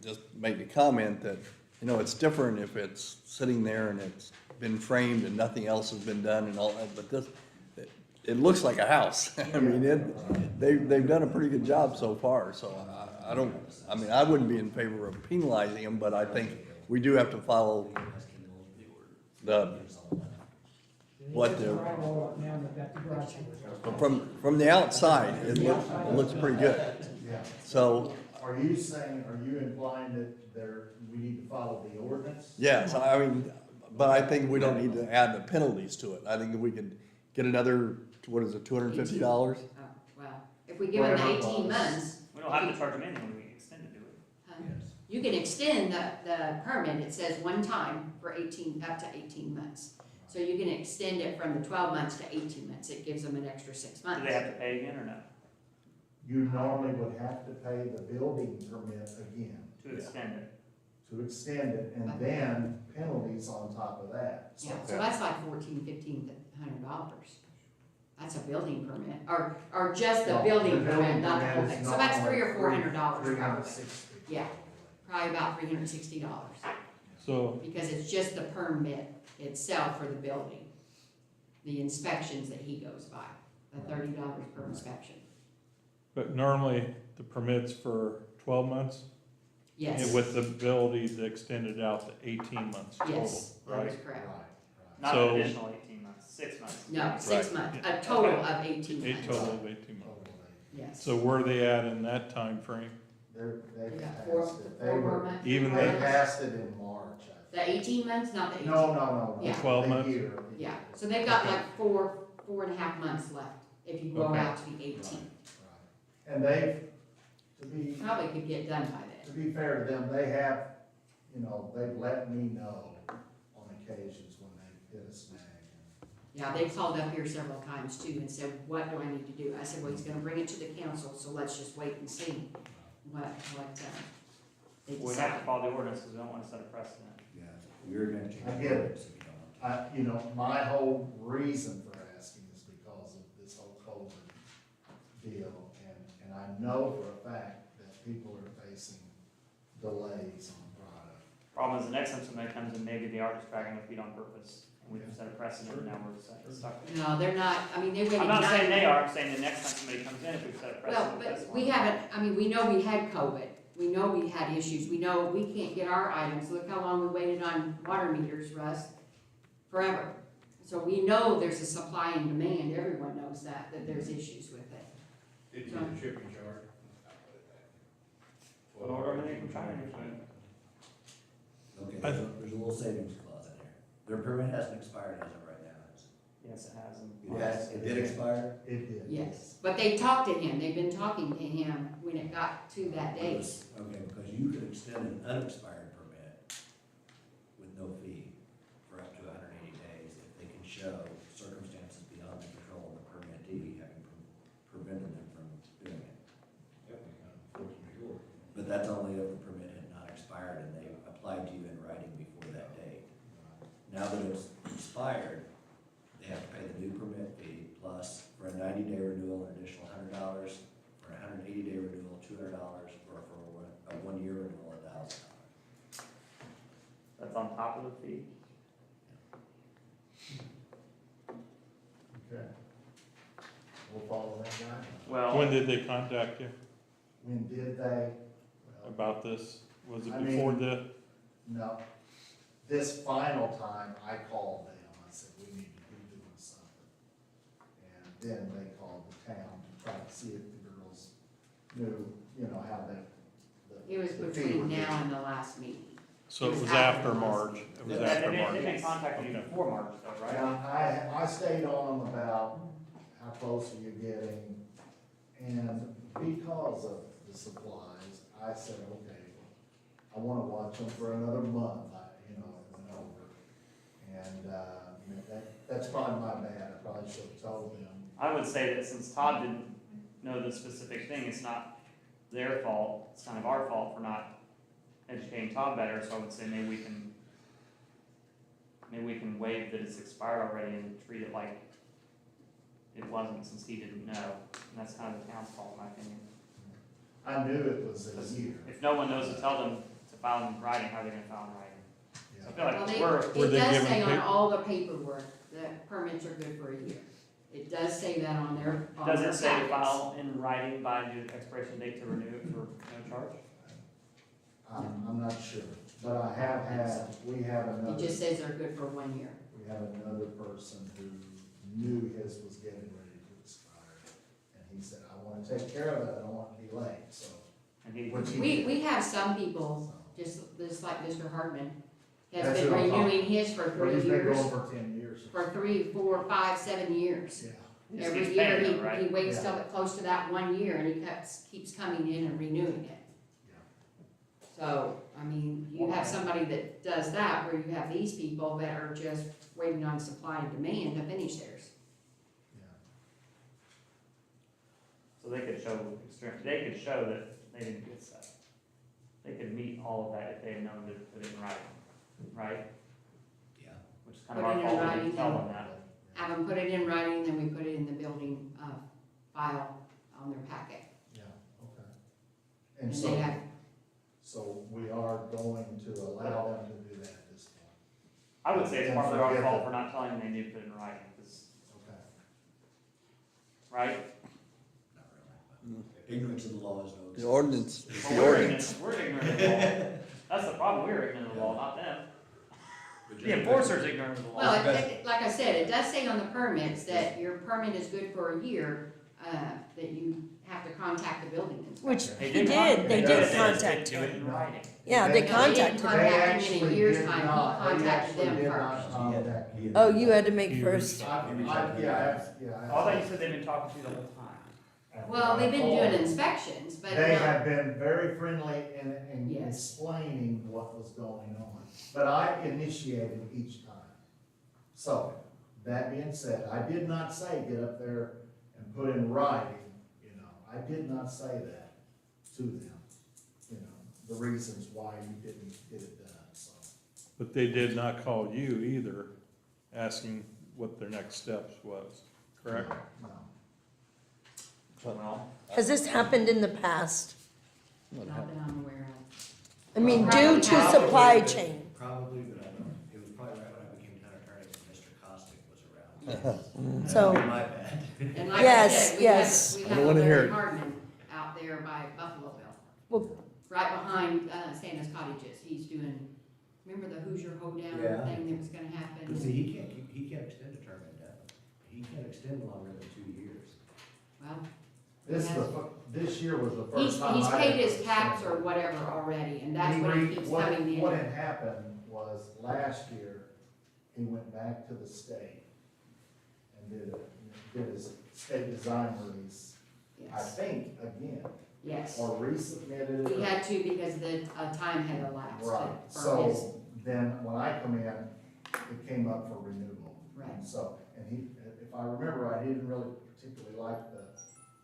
just make the comment that, you know, it's different if it's sitting there and it's been framed and nothing else has been done and all that, but this, it looks like a house. I mean, they've done a pretty good job so far, so I mean, I wouldn't be in favor of penalizing them, but I think we do have to follow what the, Right all up now, they've got the garage doors. from the outside, it looks pretty good. Yeah. So, Are you saying, are you implying that we need to follow the ordinance? yes, I mean, but I think we don't need to add the penalties to it. I think that we could get another, what is it, $250? Oh, well, if we give them the Whatever it 18 was. months, We don't have to charge them anything when we extend it, do we? you can extend the permit, it says one time for 18, up to 18 months. So you can extend it from the 12 months to 18 months, it gives them an extra 6 Do months. they have to pay again or no? You normally would have to pay the building permit again To extend it? to extend it, and then penalties on top of that. Yeah, so that's like $1,400-$1,500. That's a building permit, or just the Well, building the permit, not the permit whole is thing. So that's normally $300 or $400 probably. $360. Yeah, probably about $360, So, because it's just the permit itself for the building. The inspections that he goes by, the $30 per inspection. but normally the permit's for 12 months? Yes, And with the ability to extend it out to 18 months total, yes, that right? is correct. Not So- an additional 18 months, 6 months? No, 6 months, a total of 18 A months. total of 18 months. Yes. So where are they at in that time frame? They We got passed four it. They more were, months. Even four they months. passed it in March, I The 18 months, not the 18? No. Yeah. 12 The months? year. Yeah, so they've got like 4.5 months left, if you go Okay. out to the 18. Right. And they, Probably could get done by to then. be fair to them, they have, you know, they've let me know on occasions when they hit a snag. Yeah, they called up here several times too and said, what do I need to do? I said, well, he's gonna bring it to the council, so let's just wait and see what they We have decide. to follow the ordinance because we don't want to set a precedent. Yeah, we're gonna change. I get it. So you don't- You know, my whole reason for asking is because of this whole COVID deal, and I know for a fact that people are facing delays on product. Problem is, the next time somebody comes in, maybe they are just dragging their feet on purpose, and we've set a precedent, and now we're stuck. No, they're not, I mean, they waited I'm not saying 9 they are, I'm saying the next time somebody comes in, if we've set a Well, precedent with this but we one. haven't, I mean, we know we had COVID, we know we had issues, we know we can't get our items, look how long we waited on water meters, Russ, forever. So we know there's a supply and demand, everyone knows that there's issues with it. Did you get a shipping charge? What order are they from China usually? Okay, there's a little savings clause in here. Their permit hasn't expired as of right now. Yes, it has. It did expire? It did. Yes, but they talked to him, they've been talking to him when it got to that date. Okay, because you could extend an unexpired permit with no fee for up to 180 days if they can show circumstances beyond the control of the permittee having prevented them from doing it. Definitely kind of force majeure. But that's only if the permit had not expired and they applied to you in writing before that date. Now that it's expired, they have to pay the new permit fee plus $200, or for a 1-year renewal, $1,000. That's on top of the fee. Okay. We'll follow that guy. Well, When did they contact you When did they? Well, about this? Was it I before mean- the, no, this final time, I called them, I said, we need to be doing something. And then they called the town to try to see if the girls knew, you know, how the. It was the fee between would be. now and the last meeting. so it was after March? It they, was they, after they March? didn't contact you Okay. before March though, right? Yeah, I stayed on them about how close are you getting, and because of the supplies, I said, okay, I wanna watch them for another month, you know, it went over. And, you know, that's probably my bad, I probably should have told them. I would say that since Todd didn't know the specific thing, it's not their fault, it's kind of our fault for not educating Todd better, so I would say maybe we can waive that it's expired already and treat it like it wasn't since he didn't know, and that's kind of the town's fault, in my opinion. I knew it was a year. If no one knows to tell them to file in writing, how are they gonna file in writing? Yeah. I feel Well, like they, Were it they does given say on paper? all the paperwork that permits are good for a year. It does say that on their, does their it say to packets. file in writing by the expiration date to renew it for no charge? I'm not sure, but I have had, we have It another, just says they're good for 1 year. we have another person who knew his was getting ready to expire. And he said, I wanna take care of it, I don't want to be late, so. And he, Which he We, did. we have some people, just like Mr. Hardman, has That's been who I'm talking- renewing his for Well, 3 he's been years, going for 10 years. for 3, 4, 5, 7 years. Yeah. he just Every keeps year, paying them, right? he waits Yeah. till it close to that 1 year and he keeps coming in and renewing it. So, I mean, you have somebody that does that, where you have these people that are just waiting on supply and demand to finish theirs. So they could show, they could show that they didn't get set. They could meet all of that if they had known to put it in writing, right? Yeah. Which is kind of Put our it in fault, we writing didn't tell and- them that. Have them put it in writing, then we put it in the building, file on their packet. Yeah, okay. And And they so, have, so we are going to allow them to do that at this point. I would say it's And partly our forget fault that- for not telling them they need to put it in writing, 'cause- Okay. right? Not really. Ignorance of the law is no excuse. The ordinance, Well, it's the we're ordinance. ignorant, we're ignorant of the law. That's the problem, we're ignorant of the law, not them. The enforcer's ignorant of the law. well, like I said, it does say on the permits that your permit is good for a year, that you have to contact the building inspector. Which They he did did, they did say contact do it him. in writing. Yeah, they They didn't contacted him. contact him in a actually year's did time. He not. They contacted actually them did first. not contact you. Oh, you had to make You- first. Yeah. Oh, I thought you said they've been talking to you the whole time. Well, they've been doing inspections, but They no, have been very friendly in Yes. explaining what was going on, but I initiated each time. So, that being said, I did not say get up there and put in writing, you know, I did not say that to them, you know, the reasons why you didn't get it done, so. But they did not call you either, asking what their next steps was, correct? No. Well, Has this happened in the past? not that I'm aware of. I mean, Probably due to has. supply chain. Probably, but I don't, it was probably right when I became town attorney, when Mr. Costick was around. So, My bad. And like I Yes, said, yes. we I have don't wanna hear Larry it. Hardman out there by Buffaloville, well, right behind, Santa's Cottages. He's doing, remember the Hoosier Hoedown Yeah. thing that was gonna happen? But see, he can't extend a term indefinitely. He can't extend longer than 2 years. Well, This year was the he's, first time he's I paid ever his caps seen or it. whatever already, and that's what he keeps coming What in. had happened was, last year, he went back to the state and did his state design release, I Yes, think, again, yes. or resubmitted it. We had to because the, time had elapsed Right, for his, so then when I come in, it came up for renewal. right. So, and he, if I remember right, he didn't really particularly like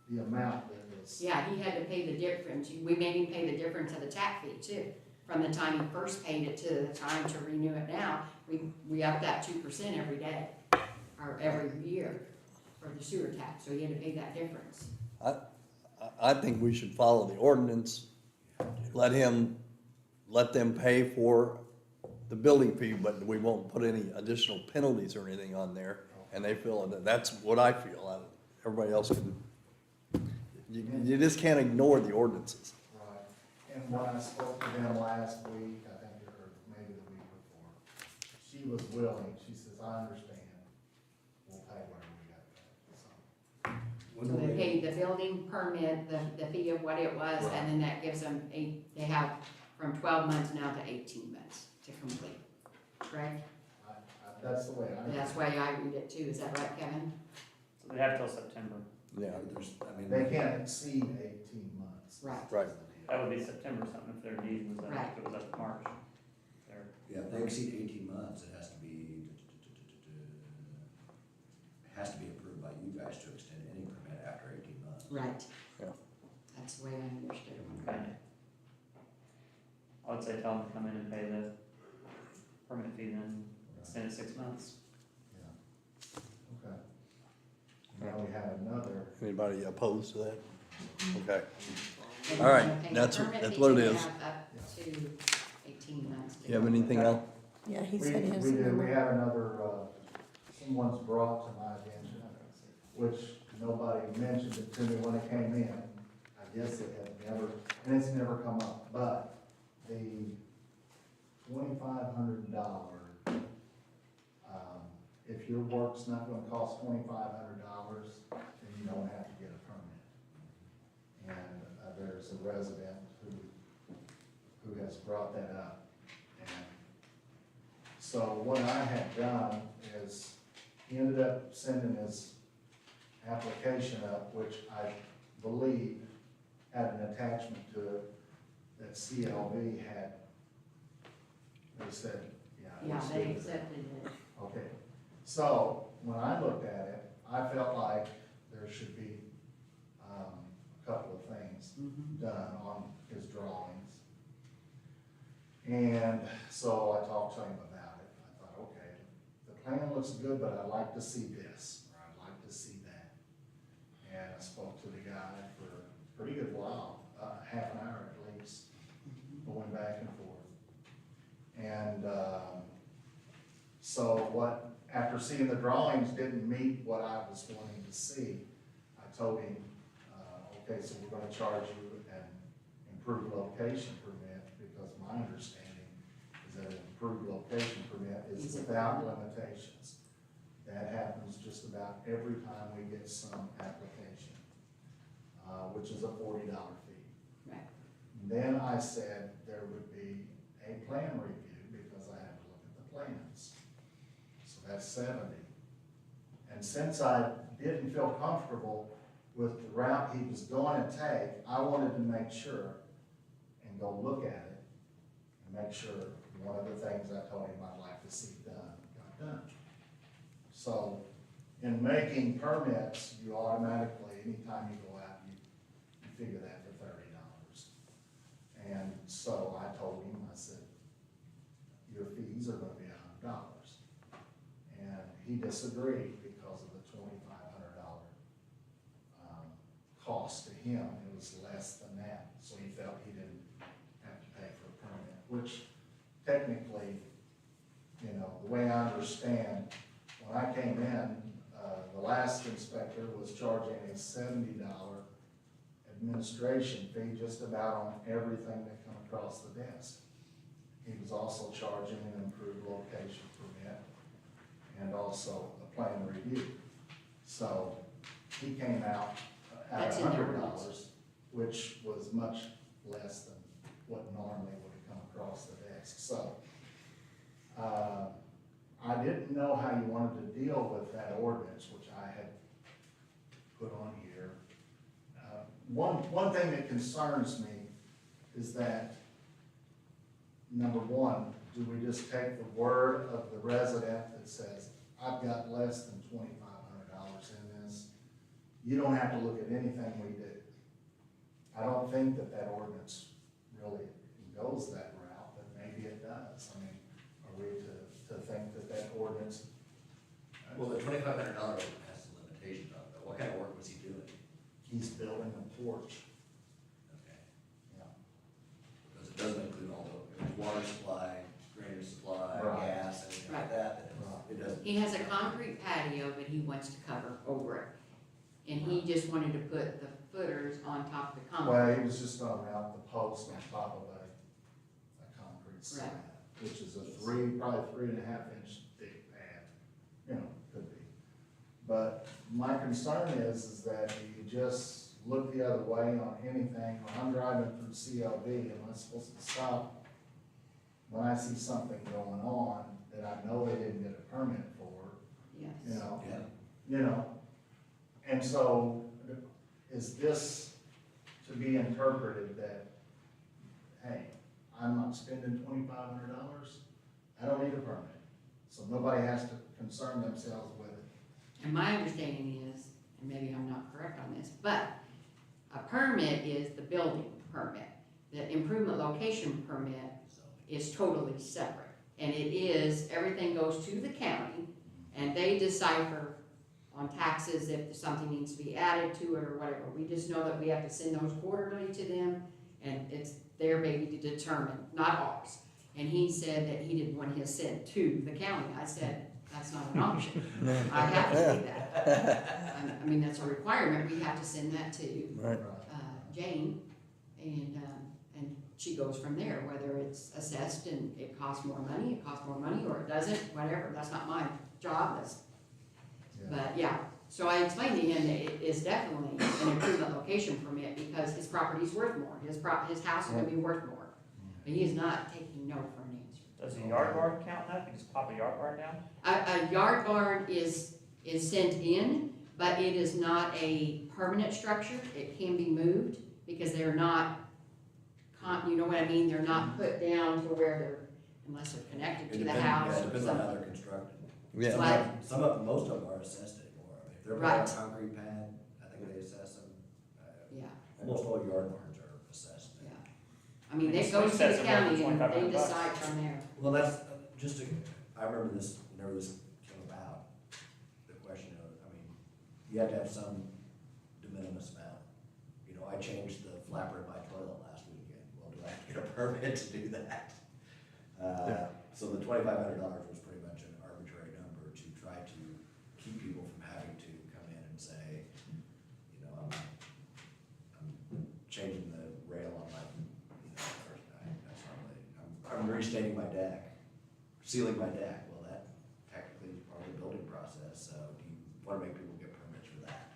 the amount that was. Yeah, he had to pay the difference. We made him pay the difference of the tap fee too. From the time he first paid it to the time to renew it now, we up that 2% every day, or every year for the sewer tax, so he had to pay that difference. I think we should follow the ordinance, let them pay for the building fee, but we won't put any additional penalties or anything on there. And they feel that, that's what I feel. Everybody else can, you just can't ignore the ordinances. Right, and when I spoke to them last week, I think, or maybe the week before, she was willing, she says, I understand, we'll pay whatever we gotta pay, so. So they pay the building permit, the fee of what it was, and then that gives them they have from 12 months now to 18 months to complete, correct? That's the way I. That's why I read it too, is that right, Kevin? So they have till September. Yeah, They can't exceed 18 months. Right. right. That would be September something if their deed was up, Right. if it was up to March. There. Yeah, if they exceed 18 months, it has to be approved by you guys to extend any permit after 18 months. Right. Yeah. That's the way I understood it. Okay. I would say tell them to come in and pay the permit fee, then extend it 6 months. Okay. Now we have another. Anybody opposed to that? Okay. And All right, they're paying that's the what- permit that's fee, what it they is. have up to 18 months. to You have go. anything else? Yeah, he We said he has. do, some we more. have another, someone's brought to my attention, which nobody mentioned it to me when it came in. I guess it had never, and it's never come up, but the $2,500, if your work's not gonna cost $2,500, then you don't have to get a permit. And, there's a resident who has brought that up. And so what I had done is, he ended up sending his application up, which I believe had an attachment to it that CLV had. They said, yeah. Yeah, it's they good. accepted it. Okay, so when I looked at it, I felt like there should be, a couple of things done on his drawings. And so I talked to him about it. I thought, okay, the plan looks good, but I'd like to see this, or I'd like to see that. And I spoke to the guy for a pretty good while, half an hour at least, going back and forth. And, so what, after seeing the drawings didn't meet what I was wanting to see, I told him, okay, so we're gonna charge you an improved location permit, because my understanding is that an improved location permit is without limitations. That happens just about every time we get some application, which is a $40 fee. Right. Then I said there would be a plan review, because I had to look at the plans. So that's 70. And since I didn't feel comfortable with the route he was going to take, I wanted to make sure and go look at it and make sure one of the things I told him I'd like to see done, got done. So in making permits, you automatically, anytime you go out, you figure that for $30. And so I told him, I said, your fees are gonna be $100. And he disagreed because of the $2,500 cost to him. It was less than that, so he felt he didn't have to pay for a permit, which technically, you know, the way I understand, when I came in, the last inspector was charging a $70 administration fee just about on everything that come across the desk. He was also charging an improved location permit and also a plan review. So he came out at That's in the $100, ordinance. which was much less than what normally would have come across the desk. So I didn't know how you wanted to deal with that ordinance, which I had put on here. One thing that concerns me is that, number one, do we just take the word of the resident that says, I've got less than $2,500 in this? You don't have to look at anything we do. I don't think that ordinance really goes that route, but maybe it does. I mean, are we to think that ordinance? Well, the $2,500 has some limitations on it, but what kind of work was he doing? He's building a porch. Okay. Yeah. Because it doesn't include all the water supply, drainage supply, Right. gas, anything like that, then it doesn't. He has a concrete patio, but he wants to cover over it. And he just wanted to put the footers on top of the concrete. Well, he was just gonna mount the post on top of a concrete slab, which is a probably 3.5 inch thick pad, you know, could be. But my concern is that you just look the other way on anything. When I'm driving through CLV and I'm supposed to stop, when I see something going on that I know they didn't get a permit for, Yes. Yeah. And so, is this to be interpreted that, hey, I'm not spending $2,500, I don't need a permit, so nobody has to concern themselves with it? And my understanding is, and maybe I'm not correct on this, but a permit is the building permit. The improvement location permit is totally separate. And it is, everything goes to the county, and they decipher on taxes if something needs to be added to it or whatever. We just know that we have to send those quarterly to them, and it's their baby to determine, not ours. And he said that he didn't want his sent to the county. I said, that's not an option. I have to do that. I mean, that's a requirement. We have to send that to Right. Jane, and she goes from there, whether it's assessed and it costs more money, or it doesn't, whatever. That's not my job, but yeah. So I explained to him that it is definitely an improvement location permit because his property's worth more. His house is gonna be worth more. But he is not taking no for an answer. Does a yard barn count that? You just pop a yard barn down? A yard barn is sent in, but it is not a permanent structure. It can be moved because they're not, you know what I mean? They're not put down to where they're, unless they're connected to the house Yeah, it or depends on how something. they're constructed. Yeah. Some of them, most of them are assessed anymore. I mean, if they're put on a concrete pad, I think they assess them. Yeah, Almost all yard barns are assessed. yeah. I mean, they Swing go to the sets are county and worth they $2,500. decide from there. Well, that's, just to, I remember this, whenever this came about, the question of, I mean, you have to have some de minimis amount. You know, I changed the flapper in my toilet last weekend. Well, do I have to get a permit to do that? So the $2,500 was pretty much an arbitrary number to try to keep people from having to come in and say, you know, I'm changing the rail on my, you know, or, that's not really, I'm restaining my deck, sealing my deck. Well, that technically is part of the building process, so do you wanna make people get permits for that?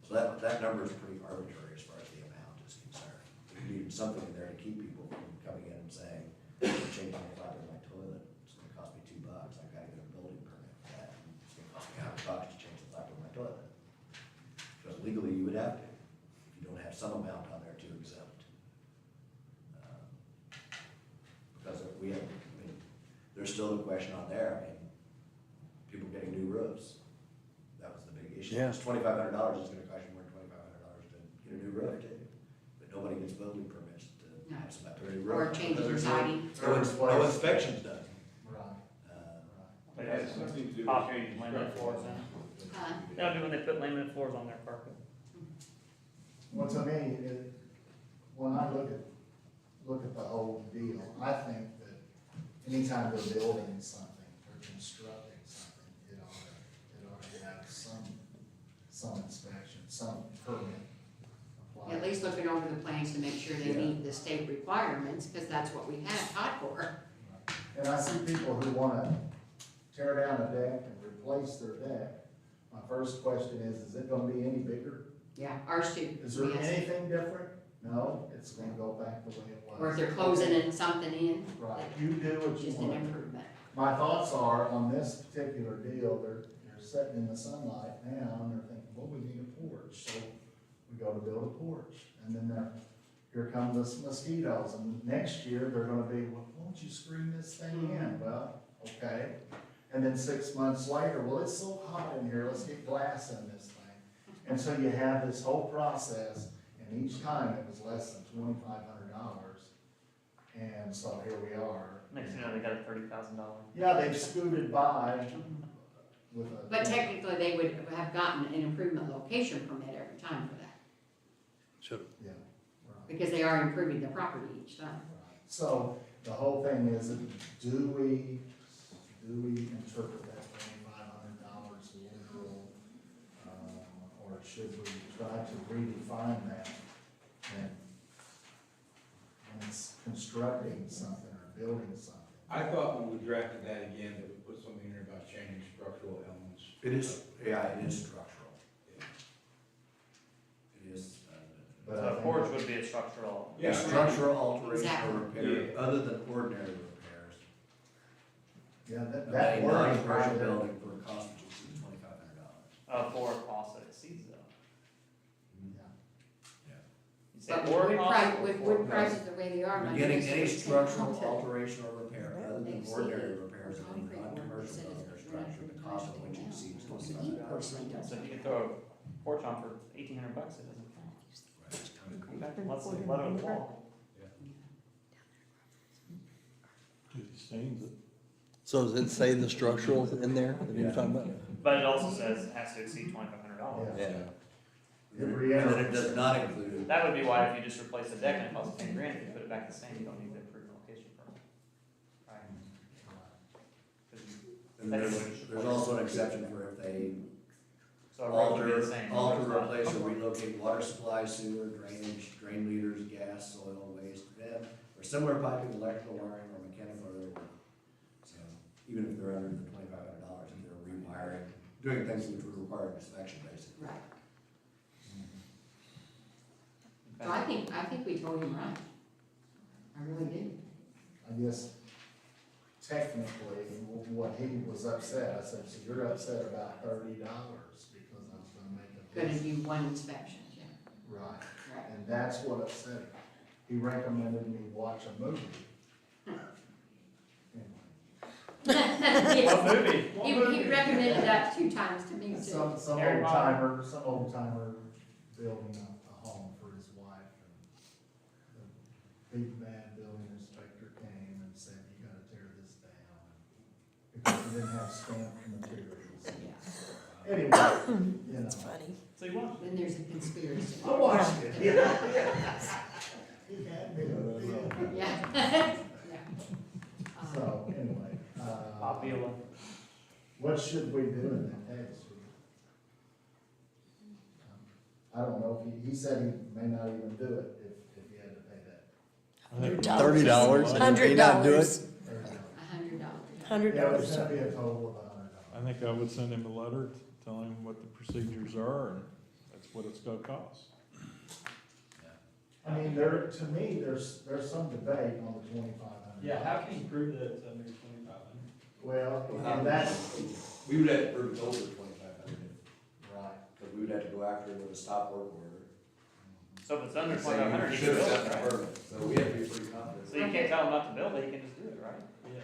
So that number is pretty arbitrary as far as the amount is concerned. You need something in there to keep people from coming in and saying, I'm changing the flapper in my toilet, it's gonna cost me $2, I've gotta get a building permit for that. It's gonna cost me $100 to change the flapper in my toilet. Because legally, you would have to, if you don't have some amount on there to exempt. Because if we have, I mean, there's still a question on there, I mean, people getting new roofs, that was the big issue. Yeah. It's $2,500 is gonna cost you more than $2,500 to get a new roof too. But nobody gets building permits to have somebody put a new roof. Or on changing because your there's siding. no inspections done. Right. It has something to do with laminate floors in. They'll do when they put laminate floors on their carpet. Well, to me, when I look at the whole deal, I think that anytime they're building something or constructing something, it ought to have some inspection, some permit applied. At least looking over the plans to make sure they meet the state requirements, because that's what we have taught for. And I see people who wanna tear down a deck and replace their deck. My first question is it gonna be any bigger? Yeah, ours too. Is there Yes. anything different? No, it's gonna go back the way it was. Or if they're closing in something in, Right, you do what you just an want. improvement. My thoughts are, on this particular deal, they're sitting in the sunlight now, and they're thinking, well, we need a porch, so we go to build a porch. And then here come the mosquitoes, and next year, they're gonna be, well, won't you screen this thing in? Well, okay. And then 6 months later, well, it's so hot in here, let's get glass in this thing. And so you have this whole process, and each time it was less than $2,500. And so here we are. Next thing you know, they got a $30,000. Yeah, they've scooted by with a. But technically, they would have gotten an improvement location permit every time for that. Should've. Yeah, right. because they are improving the property each time. Right. So the whole thing is, do we interpret that $2,500 literal, or should we try to redefine that? And when it's constructing something or building something. I thought when we drafted that again, that we put something in there about changing structural elements. It is, yeah, it is structural. It is, But So I a think- porch would be a structural. Yeah. structural alteration Exactly. or repair, other than ordinary repairs. Yeah, Of that any wording non-commercial right there. building for a cost which exceeds $2,500. For a cost that exceeds though. Yeah. You say But or with wood cost price, or with for- wood prices the way they are. my Beginning goodness, any it's structural expensive. alteration or repair, other than They've ordinary seen repairs of any concrete work non-commercial that says building or it's structure, the cost of which $300 exceeds now. He $2,500. personally does. So if you can throw a porch on for $1,800, it doesn't count. Okay, let's let it wall. He stains it. So does it say the structural in there that you're talking about? But it also says it has to exceed $2,500. Yeah. And then it does not include, That would be why if you just replace the deck and it costs $10,000, if you put it back the same, you don't need the improved location permit. Right? 'Cause you- and there's also an exception for if they So a road would be the same. alter, replace, or relocate water supply, sewer, drainage, drain leaders, gas, soil, waste, vent, or similar piping, electrical wiring, or mechanical or other work. So even if they're under the $2,500, if they're rewiring, doing things which would require inspection, basically. Right. So I think we told him right. I really do. I guess technically, what he was upset, I said, so you're upset about $30 because I was gonna make a. Gonna do one inspection, yeah. Right, Right. and that's what upset him. He recommended me watch a movie. Anyway. What movie? He recommended that 2 times to me too. Some Harry old timer building a home for his wife, and the big bad building inspector came and said, you gotta tear this down, because he didn't have stamped materials. Yeah. Anyway, you It's know. funny. So you want? Then there's a conspiracy. I watched it, yeah. He had me with it. Yeah. Yeah. So, anyway, Bob Vila. what should we do in that case? I don't know, if he said he may not even do it if he had to pay that. I think $30 and he may not do it? $100. Yeah, $100. it's gonna be a total of I think I would send him a letter telling him what the procedures are, and that's what it's gonna cost. I mean, to me, there's some debate on the $2,500. Yeah, how can you prove that it's under 2,500? Well, and that's, We would have to prove it's over $2,500, right. because we would have to go after it with a stop work order. So if it's under Say you 2,500, you can should build have it, gotten a right? permit. So we have to be pretty confident. So you can't tell him not to build it, he can just do it, right? Yeah.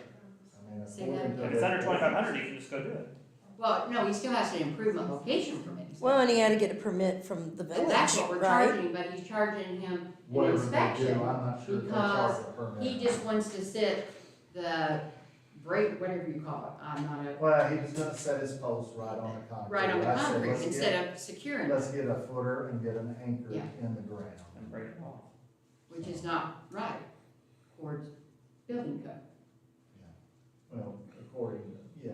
I mean, Say that according to If it's the- under 2,500, you can just go do it. Well, no, he still has to improve the location permit. Well, and he had to get a permit from the village, That's what we're right? charging, but he's charging him an Whatever they do, inspection. I'm not sure if they charge because a permit. He just wants to sit the break, whatever you call it, I'm not a, Well, he was gonna set his post right on the concrete. right on the I said, concrete let's instead of securing Let's it, get a footer and get an anchor Yeah. in the ground. And break it off. which is not right towards building code. Well, according to, yeah.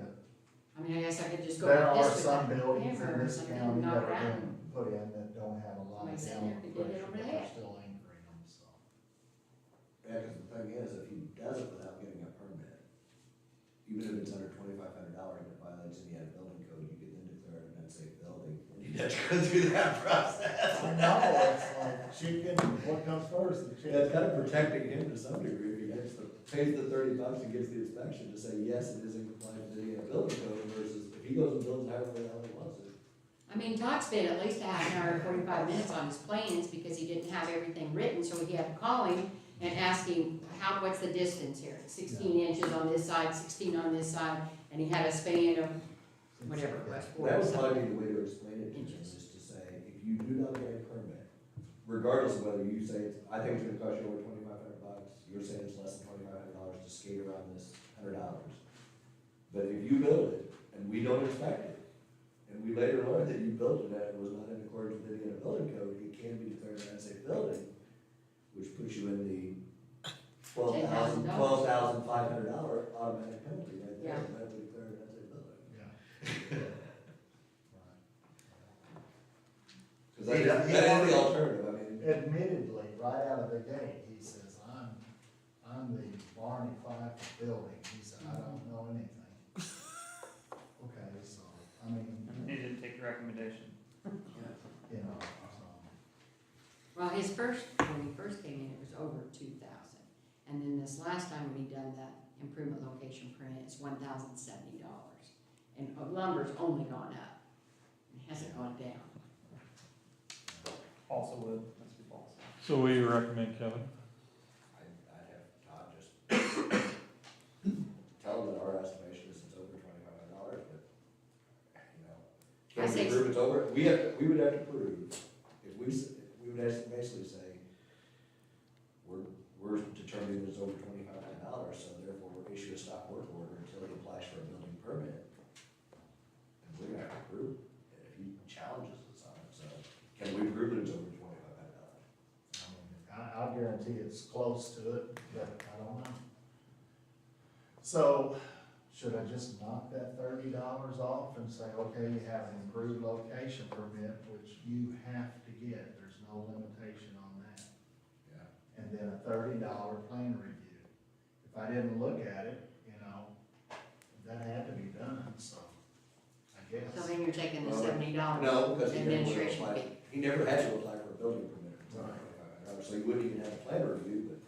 I mean, I guess I could just go There like are this with some a buildings hammer in or this something, county knock that it are out. being put in that don't have a lot of Somebody sitting downward there could get it pressure, over but the they're head. still anchoring them, so. Yeah, because the thing is, if he does it without getting a permit, even if it's under $2,500 and it violates Indiana building code, you can then declare it an unsafe building. And you have to go through that process. I know, it's like chicken, what comes first, the chicken? That's kind of protecting him to some degree, if he pays the $30 and gets the inspection to say, yes, it is in compliance with Indiana building code, versus if he goes and builds however the hell he wants it. I mean, Todd spent at least a half an hour and 45 minutes on his plans because he didn't have everything written, so he had to call him and ask him, what's the distance here? 16 inches on this side, 16 on this side, and he had a span of whatever it was, 40 That would something. probably be the way to explain it to him, Inches. is to say, if you do not get a permit, regardless of whether you say, I think it's gonna cost you over $2,500, you're saying it's less than $2,500 to skate around this $100. But if you build it, and we don't inspect it, and we later learn that you built it and it was not in accordance with Indiana building code, it can be declared an unsafe That is the alternative, I mean. Admittedly, right out of the gate, he says, I'm the Barney Fife building. He said, I don't know anything. Okay, so, I mean, He didn't take the recommendation. you know, Well, when he first came in, it was over 2,000. And then this last time when he done that improvement location permit, it's $1,070. And lumber's only gone up. It hasn't gone down. Also would, let's be false. So what do you recommend, Kevin? I'd have Todd just tell them that our estimation is it's over $2,500, but, you know. I Can say- we prove it's over? We would have to prove, if we would basically say, we're determining that it's over $2,500, so therefore we'll issue a stop work order until he applies for a building permit. And we're gonna have to prove it if he challenges us on it, so can we prove that it's over $2,500? I'll guarantee it's close to it, but I don't know. So, should I just knock that $30 off and say, okay, you have an improved location permit, which you have to get, there's no limitation on that. Yeah. And then a $30 plan review. If I didn't look at it, you know, that had to be done, so, I guess. So then you're taking the Well, $70 No, because he never administration applied, fee. he never had to apply for a building permit. So he wouldn't even have a plan review, but.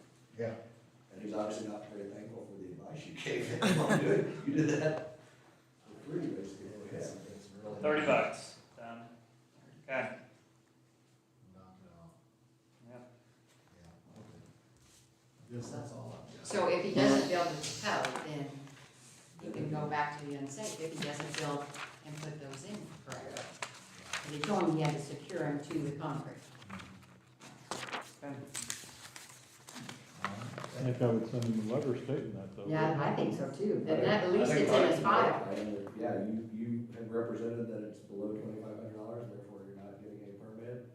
Yeah. And he's obviously not very thankful for the advice you gave him on doing, you did that for free, basically. It's really. $30, done. Okay, Knock it off, yeah. yeah, okay. Guess that's all I've got. So if he doesn't build his code, then you can go back to the unsafe if he doesn't build and put those in correctly. But he told me he had to secure them to the concrete. Okay. I think I would send him a letter stating that though. Yeah, I think so too. Then I at least think it's in his Mark's file. right. Yeah, you have represented that it's below $2,500, therefore you're not getting a permit.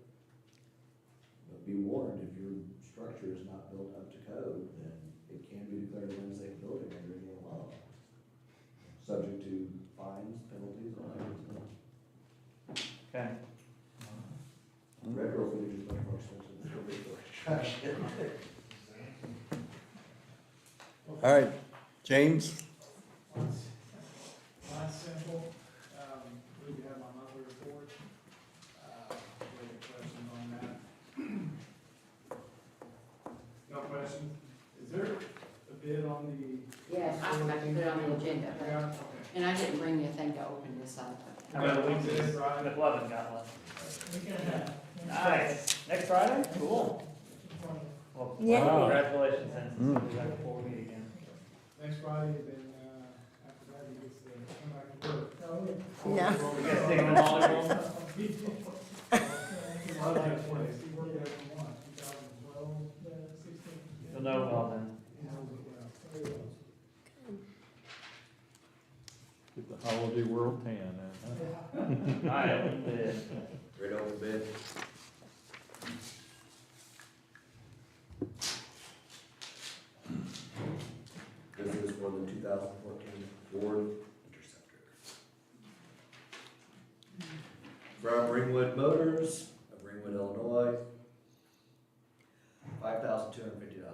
But be warned, if your structure is not built up to code, then it can be declared an unsafe building under Indiana law. Subject to fines, penalties, all that good stuff. Okay. Retrofitting is much more expensive than retrofitting. All right, James? Mine's simple, we have my monthly report, any questions on that? No questions? Is there a bid on the? Yes, I forgot to put it on the agenda. Yeah, okay. And I didn't bring you a thing to open this up. How about Okay, Wednesday? Wednesday, Friday. McLovin got one. Nice. Next Friday? Cool. Well, Yeah. congratulations, and Mm. we got before we meet again. Next Friday, then, after that, he gets to come back to work. Yeah. You guys take him in volleyball? He worked there for one, 2012, 16. You'll know well then. Get the Holiday World tan in, huh? I open bid. Right open bid. This is for the 2014 Ford Interceptor. From Ringwood Motors of Ringwood, Illinois. $5,250.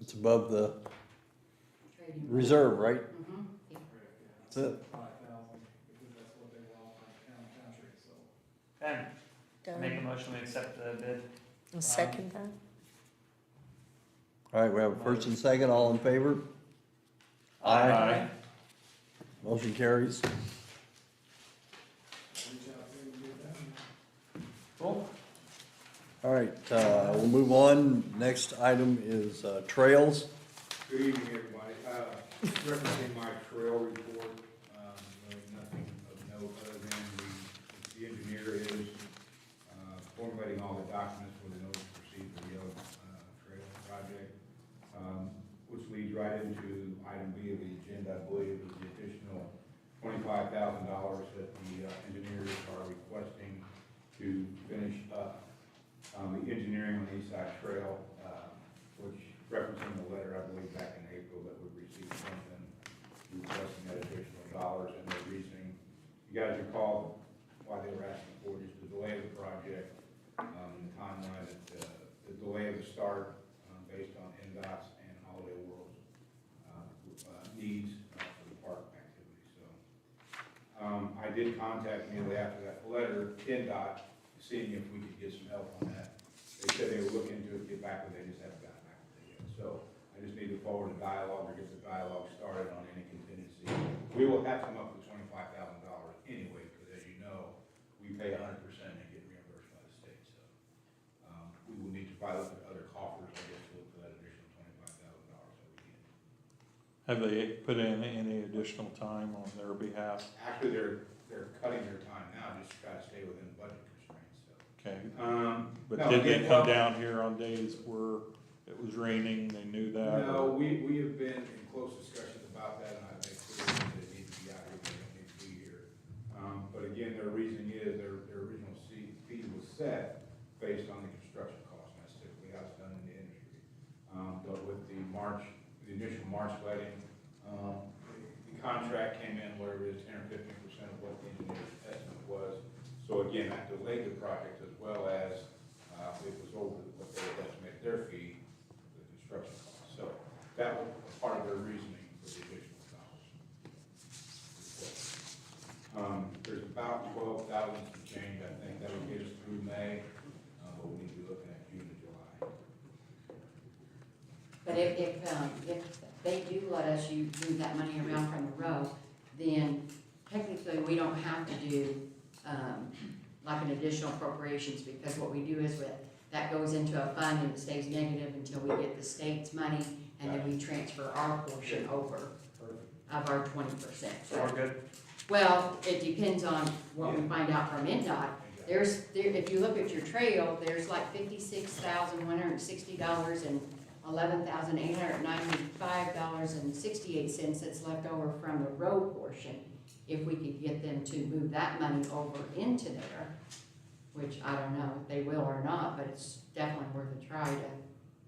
It's above the Trading. reserve, right? Mhm. That's it. 5,000, because that's what they were offering town and country, so. Okay, make a motion to accept the bid. I'll second that. All right, we have a first and second, all in favor? Aye. Motion carries. Reach out to him and get that. Cool. All right, we'll move on. Next item is trails. Good evening, everybody. Referencing my trail report, really nothing of note other than the engineer is formulating all the documents for the notice to proceed for the Yellow Trail project, which leads right into item B of the agenda. I believe is the additional $25,000 that the engineers are requesting to finish up the engineering on the East Side Trail, which referencing the letter, I believe, back in April that we received from them requesting that additional dollars and their reasoning. You guys recall why they were asking for it, is the delay of the project, the timeline, the delay of the start, based on NDOT's and Holiday World's, needs for the park activity, so. I did contact immediately after that letter, NDOT, seeing if we could get some help on that. They said they would look into it, get back with it, they just haven't gotten back with it yet. So I just need to forward a dialogue or get the dialogue started on any contingency. We will have to come up with $25,000 anyway, because as you know, we pay 100% and get reimbursed by the state, so. We will need to probably look at other coffers, I guess, to look for that additional $25,000 that we get. Have they put in any additional time on their behalf? Actually, they're cutting their time now, just to try to stay within budget constraints, so. Okay, but No, did they again, come well- down here on days where it was raining, they knew that? No, or- we have been in close discussions about that, and I think clearly that they need to be out here, they don't need to be here. But again, their reasoning is, their original fee was set based on the construction cost, and that's typically how it's done in the industry. But with the initial March letting, the contract came in where it is 10 or 15% of what the engineer's estimate was. So again, that delayed the project as well as, it was over what they had estimated their fee, the construction cost. So that was part of their reasoning for the additional dollars. There's about 12,000 to change, I think, that will get us through May, but we need to be looking at June to July. But if they do let us move that money around from the road, then technically we don't have to do, like an additional appropriations, because what we do is that goes into a fund and it stays negative until we get the state's money, and then we transfer our portion over of our 20%. So we're good? Well, it depends on what we find out from NDOT. If you look at your trail, there's like $56,160 and $11,895.68 that's left over from the road portion. If we could get them to move that money over into there, which I don't know if they will or not, but it's definitely worth a try to.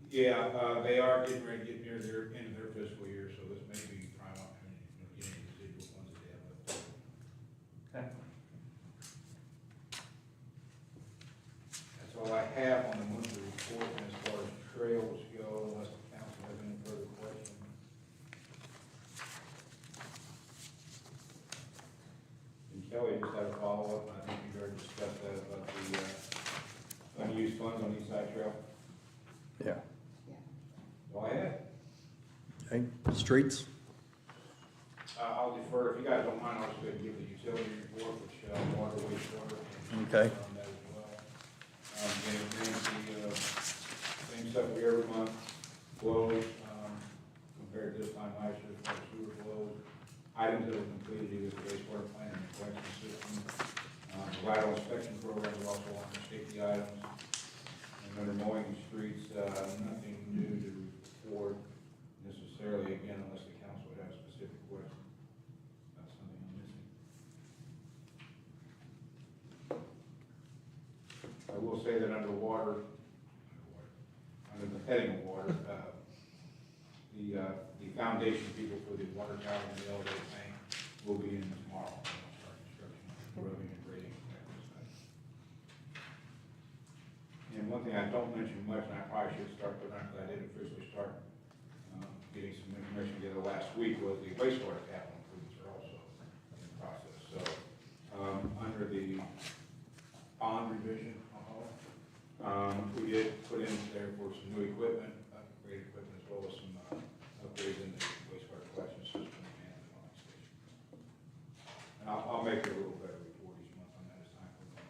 Yeah, they are getting ready to get near their end of their fiscal year, so this may be prime opportunity, getting residual funds that they have left. Okay. That's all I have on the monthly report, and as far as trails go, unless the council has any further questions. And Kelly just had a follow-up, and I think you already discussed that about the unused funds on East Side Trail. Yeah. That's all I have. Okay, streets? I'll defer, if you guys don't mind, I'll just go ahead and give the utility report, which, water, wastewater. Okay. On that as well. Again, the same stuff we every month, flows, compared to this time last year, as far as sewer flows. Items that were completed, either the wastewater plant and the collection system. The lateral inspection program is also on the safety items. And under mowing the streets, nothing new to report necessarily, again, unless the council has specific questions. That's something I'm missing. I will say that under the heading of water, the foundation people for the water tower and the elevator tank will be in tomorrow. They'll start construction, roading and grading. And one thing I don't mention much, and I probably should start, but I did officially start getting some information together last week, was the wastewater capital improvements are also in the process. So, under the bond revision, we did put in there for some new equipment, upgrade equipment, as well as some upgrades in the wastewater collection system and the pumping station. And I'll make a little better report each month on that as time goes on.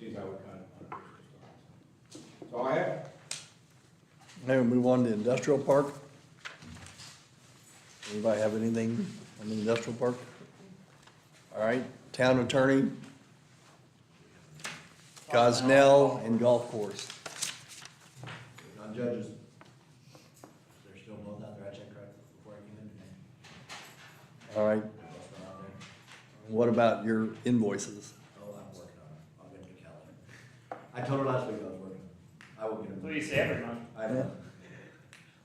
Seems I would kind of unofficially start. That's all I have. Now we move on to the industrial park. Anybody have anything on the industrial park? All right, town attorney, Gosnell, and golf course. On judges, they're still both out there, I checked right before I came in today. All right, They're both still out there. what about your invoices? Oh, I'm working on it, I'll get them to Kelly. I told her last week I was working on it. I will get them. So you say every month. I know.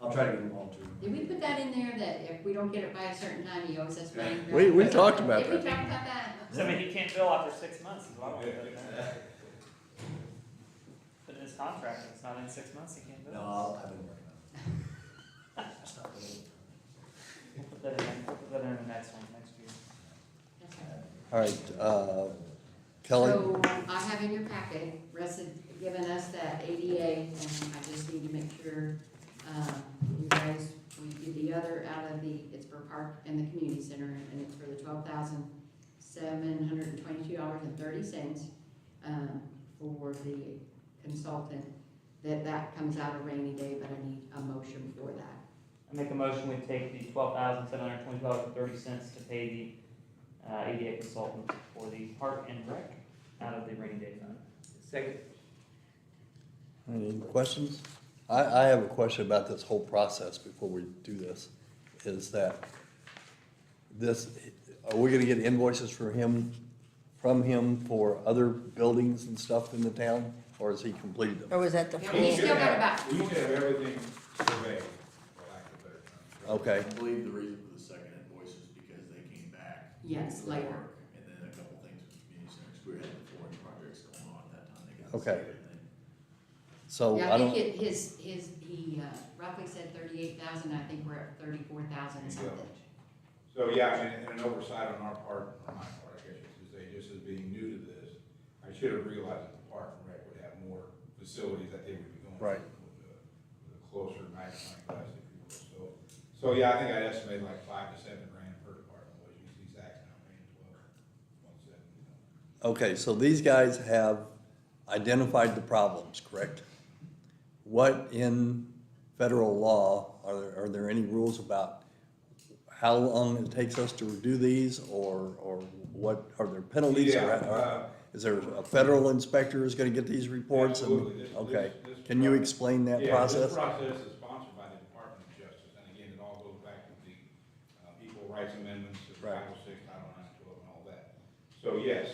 I'll try to get them all to her. Did we put that in there that if we don't get it by a certain time, he owes us money? We talked about Did we that. talk about that? So I mean, he can't bill after 6 months, is what I want to put in there. Put in his contract, if it's not in 6 months, he can't bill. No, I've been working on it. It's not really- We'll put that in, we'll put that in the next one, next year. All right, Kelly? So, I have in your packet, Russ had given us that ADA, and I just need to make sure, you guys, we did the other out of the, it's for park and the community center, and it's for the $12,722.30, for the consultant, that comes out of rainy day, but I need a motion for that. I make a motion, we take the $12,720.30 to pay the ADA consultant for the park and rec out of the rainy day fund. Second. Any questions? I have a question about this whole process before we do this, is that are we gonna get invoices from him for other buildings and stuff in the town, or has he completed them? Or was that the Yeah, we still got about, We used to have everything surveyed, for lack of a better term. Okay, I believe the reason for the second invoice is because they came back. Yes, with the later. work, and then a couple things with community centers, we had the flooring projects going on at that time. They got Okay. the state, and so yeah, I I don't, think he roughly said 38,000, I think we're at 34,000 something. So, yeah, and an oversight on our part, on my part, I guess you should say, just as being new to this, I should have realized that the Park and Rec would have more facilities that they would be going to. Right. With a closer magnifying glass, if you will. So, yeah, I think I'd estimate like $5 to $7 grand per department, was usually Zach's now paying 12, 170. okay, so these guys have identified the problems, correct? What in federal law, are there any rules about how long it takes us to do these, or what, are there penalties? Or is there a federal inspector who's gonna get these reports? And- Absolutely. Okay, This can you process- explain that Yeah, process? this process is sponsored by the Department of Justice, and again, it all goes back to the Equal Rights Amendments, to Right. Title VI, Title IX, 12, and all that. So yes,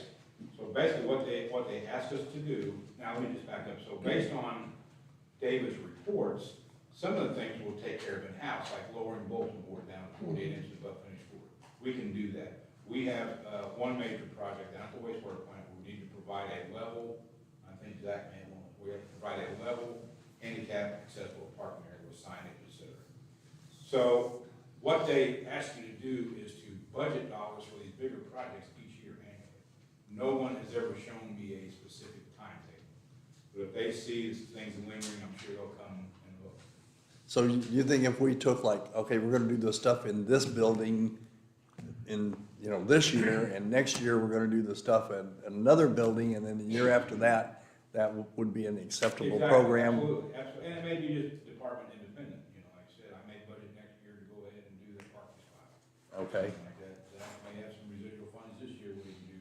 so basically what they asked us to do, now let me just back up, so based on David's reports, some of the things we'll take care of in-house, like lowering bulletin board down to 48 inches above finished floor. We can do that. We have one major project down at the wastewater plant where we need to provide a level, I think Zach may want, we have to provide a level handicap accessible parking area with signage, et cetera. So what they ask you to do is to budget dollars for these bigger projects each year annually. No one has ever shown me a specific timetable. But if they see things lingering, I'm sure they'll come and look. So you think if we took like, okay, we're gonna do the stuff in this building in, this year, and next year we're gonna do the stuff in another building, and then the year after that, that would be an acceptable Exactly, program? Absolutely, absolutely, and it may be just department independent, like I said, I may budget next year to go ahead and do the parking spot. Okay, Something like that. Zach may have some residual funds this year where he can do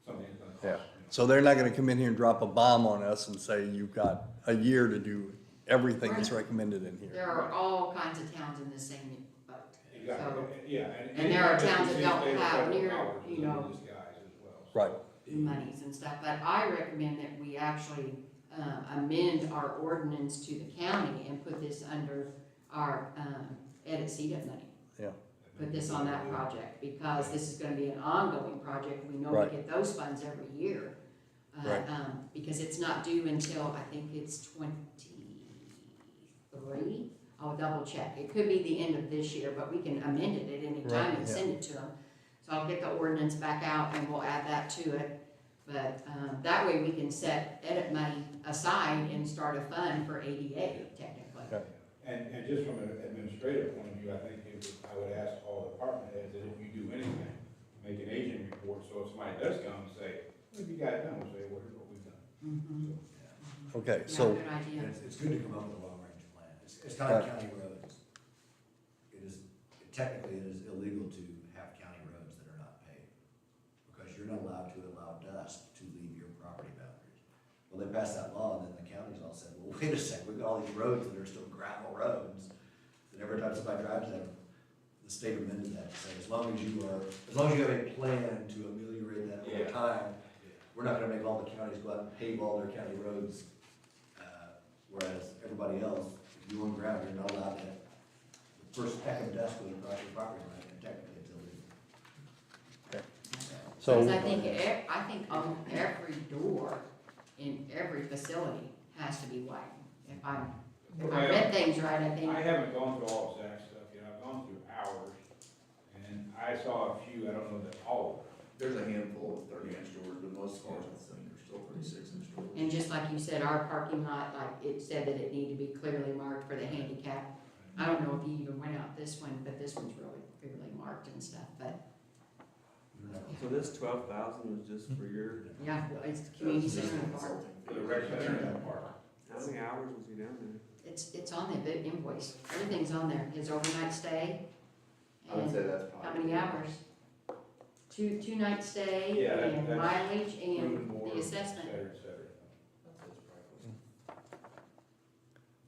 something that's gonna yeah. cost, So they're not gonna come in here and drop a bomb on us and say, you've got a year to do everything that's recommended in here. There are all kinds of towns in the same boat. Exactly, yeah. And there are towns that anytime don't they see have federal near, powers, you they'll know, use guys as well. So- Right. monies and stuff, but I recommend that we actually amend our ordinance to the county and put this under our edit CDIP money. Yeah. Put this on that project, because this is gonna be an ongoing project, we know Right. we get those funds every year. Right. Because it's not due until, I think it's 23, I'll double check, it could be the end of this year, but we can amend it at any time Right, and yeah. send it to them. So I'll get the ordinance back out and we'll add that to it, but, that way we can set edit money aside and start a fund for ADA technically. Okay. And just from an administrative point of view, I think I would ask all department heads that if you do anything, make an agent report, so if somebody does come and say, what have you got done, we'll say, well, here's what we've done. Mhm. Okay, Yeah, so, good idea. It's good to come up with a long-range plan. It's kind of county roads. Technically, it is illegal to have county roads that are not paved, because you're not allowed to allow dust to leave your property boundaries. Well, they passed that law, and then the counties all said, well, wait a second, we've got all these roads that are still gravel roads, that every time somebody drives them, the state amended that to say, as long as you have a plan to ameliorate that over time, we're not gonna make all the counties go out and pave all their county roads, whereas everybody else, if you own ground, you're not allowed to. The first speck of dust goes across your property line, and technically it's illegal. So- Because I think on every door in every facility has to be widened. If I read things right, I think. I haven't gone through all of Zach's stuff yet, I've gone through ours, and I saw a few, I don't know that all of them. There's a handful of 30-inch doors, but most cars, I think, are still 36-inch doors. And just like you said, our parking lot, like it said that it needed to be clearly marked for the handicap. I don't know if you even went out this one, but this one's really clearly marked and stuff, but So this 12,000 was just for your, yeah, it's the community center and park. For the rec center and the park. how many hours was he down there? It's on the invoice. Everything's on there. His overnight stay. I would say And that's how probably. many hours? Two night stay Yeah, and that's mileage Room and and board, the assessment. et cetera.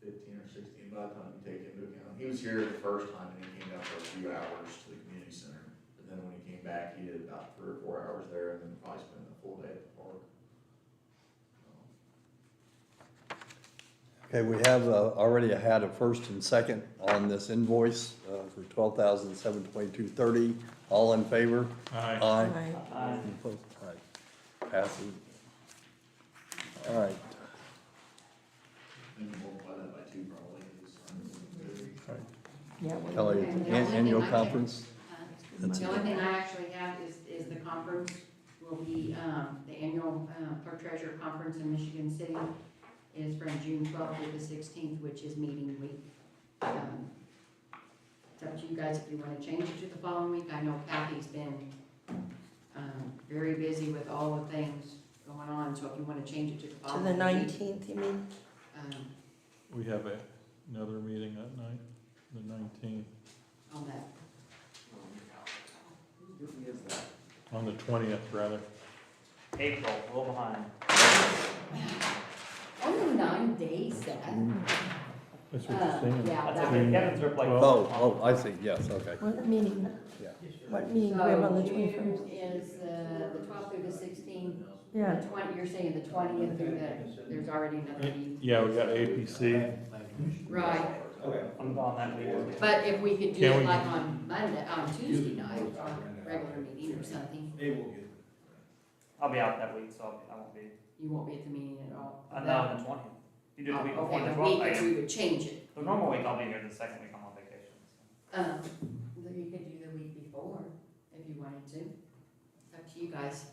15 or 16 by the time you take into account. He was here the first time and he came down for a few hours to the community center. And then when he came back, he did about 3 or 4 hours there and then probably spent a full day at the park. Okay, we have already had a first and second on this invoice for $12,722.30. All in favor? Aye. Aye. Aye. Opposed? Aye. Passes. All right. And you multiply that by 2 probably. Yeah, well, Kelly, And the only thing annual I can- conference? That's The only thing I actually have is the conference will be, the annual clerk treasurer conference in Michigan City is from June 12th to the 16th, which is meeting week. It's up to you guys if you want to change it to the following week. I know Kathy's been very busy with all the things going on, so if you want to change it to the To following the week. 19th, you mean? We have another meeting that night, the 19th, On that, Who is that? on the 20th, rather. April, a little behind. only 9 days, Dad. That's what you're saying. Yeah, That's that okay, would, Kevin's replaced. Oh, I see, yes, okay. What meeting, Yeah. what meeting do we have on the so 21st? June is the 12th through the 16th. Yeah, The 20, you're saying the 20th through there's already another meeting. Yeah, we got APC. Right, Okay. I'm gone that week. but if we could do Can it we- like on Monday, on Tuesday night, or regular meeting or something, They will get. I'll be out that week, so I won't be, you won't be at the meeting at all. I know, on the 20th. You do the week Oh, before okay, the the 12th, week I that am. we would change it. The normal week, I'll be here, the second week I'm on vacation. Then you could do the week before, if you wanted to. It's up to you guys.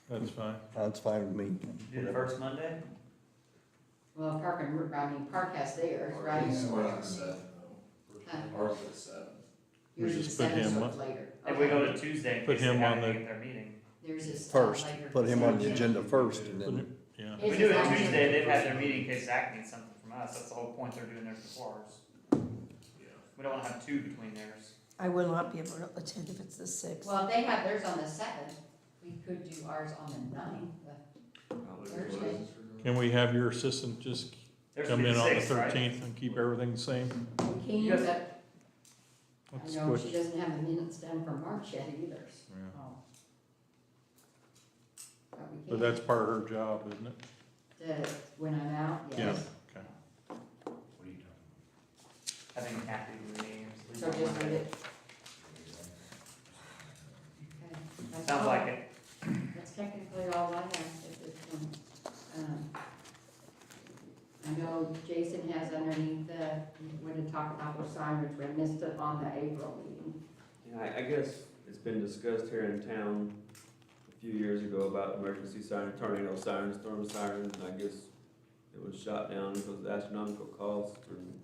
That's fine. That's fine with me. Do the first Monday? Well, Park has theirs, right? He's starting at 7 though. Huh? Park's at 7. Yours We is just put 7, him so up. it's later. If we Okay. go to Tuesday, in Put case they him have on the- anything at their meeting. Theirs is First, later. put him on the agenda first and Put then, it- Yeah. If we do it Tuesday, they've had their meeting in case Zach needs something from us, that's the whole point, they're doing theirs before ours. We don't wanna have two between theirs. I will not be able to attend if it's the 6th. Well, if they have theirs on the 7th, we could do ours on the 9th, Thursday. Can we have your assistant just Theirs come will be in on the 6th, right? 13th and keep everything the same? We can, You guys- but Let's I know switch. she doesn't have the minutes done for March yet either. Yeah. Oh. But we But can. that's part of her job, isn't it? When I'm out, Yeah. yes. Okay. What are you talking I think Kathy would be. So just leave it. Okay. That's Sounds all. like it. That's technically all I have at this point. I know Jason has underneath when to talk about those sirens, we missed it on the April meeting. Yeah, I guess it's been discussed here in town a few years ago about emergency sirens, tornado sirens, storm sirens, and I guess it was shot down because of astronomical cost, and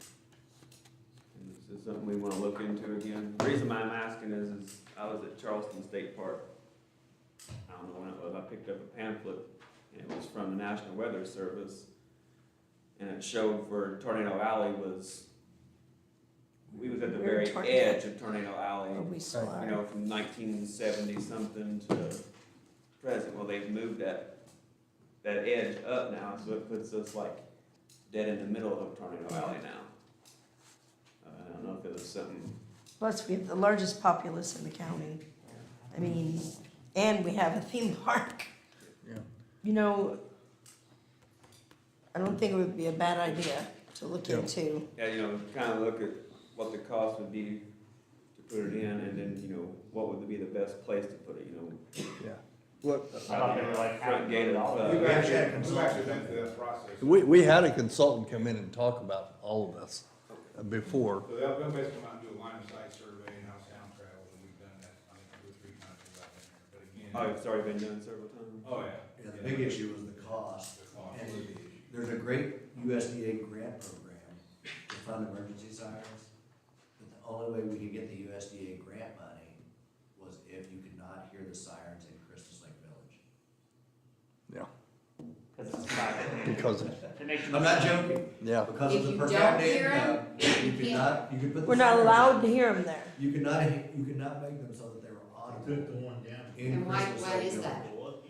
is this something we wanna look into again? The reason why I'm asking is I was at Charleston State Park, I don't know when it was, I picked up a pamphlet, and it was from the National Weather Service, and it showed where Tornado Alley was, we was at the Where very Tornado- edge of Tornado Alley. Or we still You are. know, from 1970 something to present, well, they've moved that edge up now, so it puts us like dead in the middle of Tornado Alley now. I don't know if it was something, Plus, we have the largest populace in the county. I mean, and we have a theme park. Yeah. You know, I don't think it would be a bad idea to look Yeah. into. yeah, you know, kind of look at what the cost would be to put it in, and then, you know, what would be the best place to put it, you know? Yeah. What, I thought they were like Front gate of, We've We actually actually, had a we've consultant. actually been through that process. we had a consultant come in and talk about all of this before. So they'll basically come out and do a line of sight survey and how sound travels, and we've done that, I think, 2 or 3 times since I've been here, but again. Oh, it's already been done several times. Oh, yeah. Yeah, the big issue was the cost. The cost And was the issue. there's a great USDA grant program to fund emergency sirens. But the only way we could get the USDA grant money was if you could not hear the sirens in Christmas Lake Village. Yeah. Because it's private. Because, It makes I'm not joking, yeah. because If of the you per don't capita hear 'em, income, you could can't. not, you could put the. We're not sirens- allowed to hear them there. You could not make them so that they were audible in And why, Christmas why Lake is Village. that?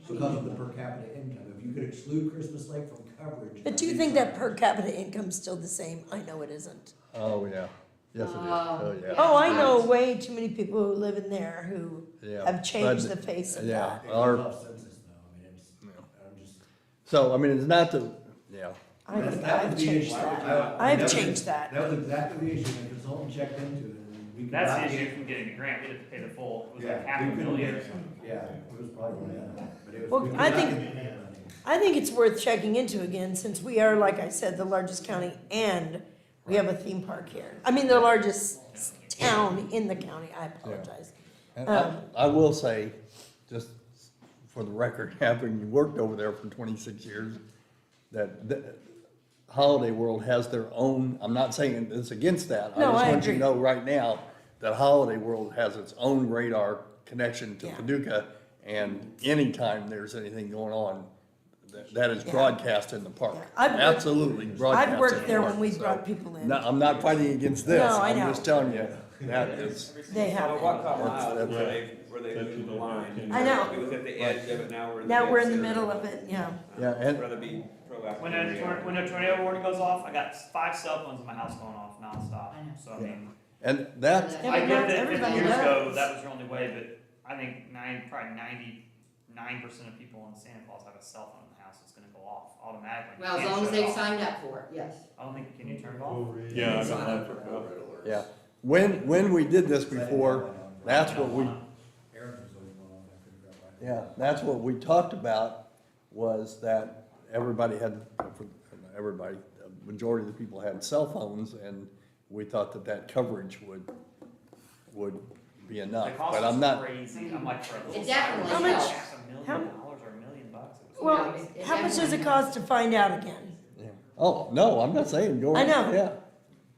Because of the per capita income. If you could exclude Christmas Lake from coverage. But do you think that per capita income's still the same? I know it isn't. Oh, yeah. Yes, it is. Oh, yeah. Oh, I know way too many people who live in there who Yeah. have changed But- the face of Yeah. that. It Our- goes off census though, I mean, it's, I'm just. So, I mean, it's not the, yeah. I've changed that. I've changed that. That was exactly the issue, the consultant checked into it, and we could That's not the issue get. from getting a grant, we had to pay the full, it was like Yeah, half we a couldn't million or get- something. Yeah, it was probably, yeah, but it was. Well, we could I not think- get the grant money. I think it's worth checking into again, since we are, like I said, the largest county and we have a theme park here. I mean, the largest town in the county, I apologize. And I will say, just for the record, having worked over there for 26 years, that Holiday World has their own, I'm not saying it's against that. No, I just want you to agree. know right now that Holiday World has its own radar connection to Yeah. Paducah, and anytime there's anything going on, that is Yeah. broadcast in the park. Yeah. I've worked- Absolutely broadcast in the I've park. worked there when we So, brought people in. no, I'm not fighting against this. No, I I'm know. just telling you, that is, They have. Well, what caught my eye was That's- where they moved the line. I know. It was at the edge of it, now we're in the. Now we're in the dead middle center. of it, yeah. Yeah, and- I'd rather be proactive. When than a, reactive. when a tornado warning goes off, I got 5 cell phones in my house going off nonstop, I know. so I mean, and that, Yeah, I but get not that 50 everybody years ago, does. that was your only way, but I think probably 99% of people in Santa Claus have a cell phone in the house that's gonna go off automatically. You Well, as can't long as shut it they've off. signed up for it, yes. I don't think, can you turn it off? Yeah, I Sign got up that. for red alerts. yeah. When we did this before, that's what we, Aaron was always one on, I couldn't grab my. yeah, that's what we talked about, was that everybody had, everybody, the majority of the people had cell phones, and we thought that that coverage would be enough, The cost but I'm is not, crazy, I'm like, for a little It side, definitely it's How much- like $500,000 how- or $1 million bucks. It was- Well, it how much does it definitely cost to find out again? yeah. Oh, no, I'm not saying go. I know. Yeah,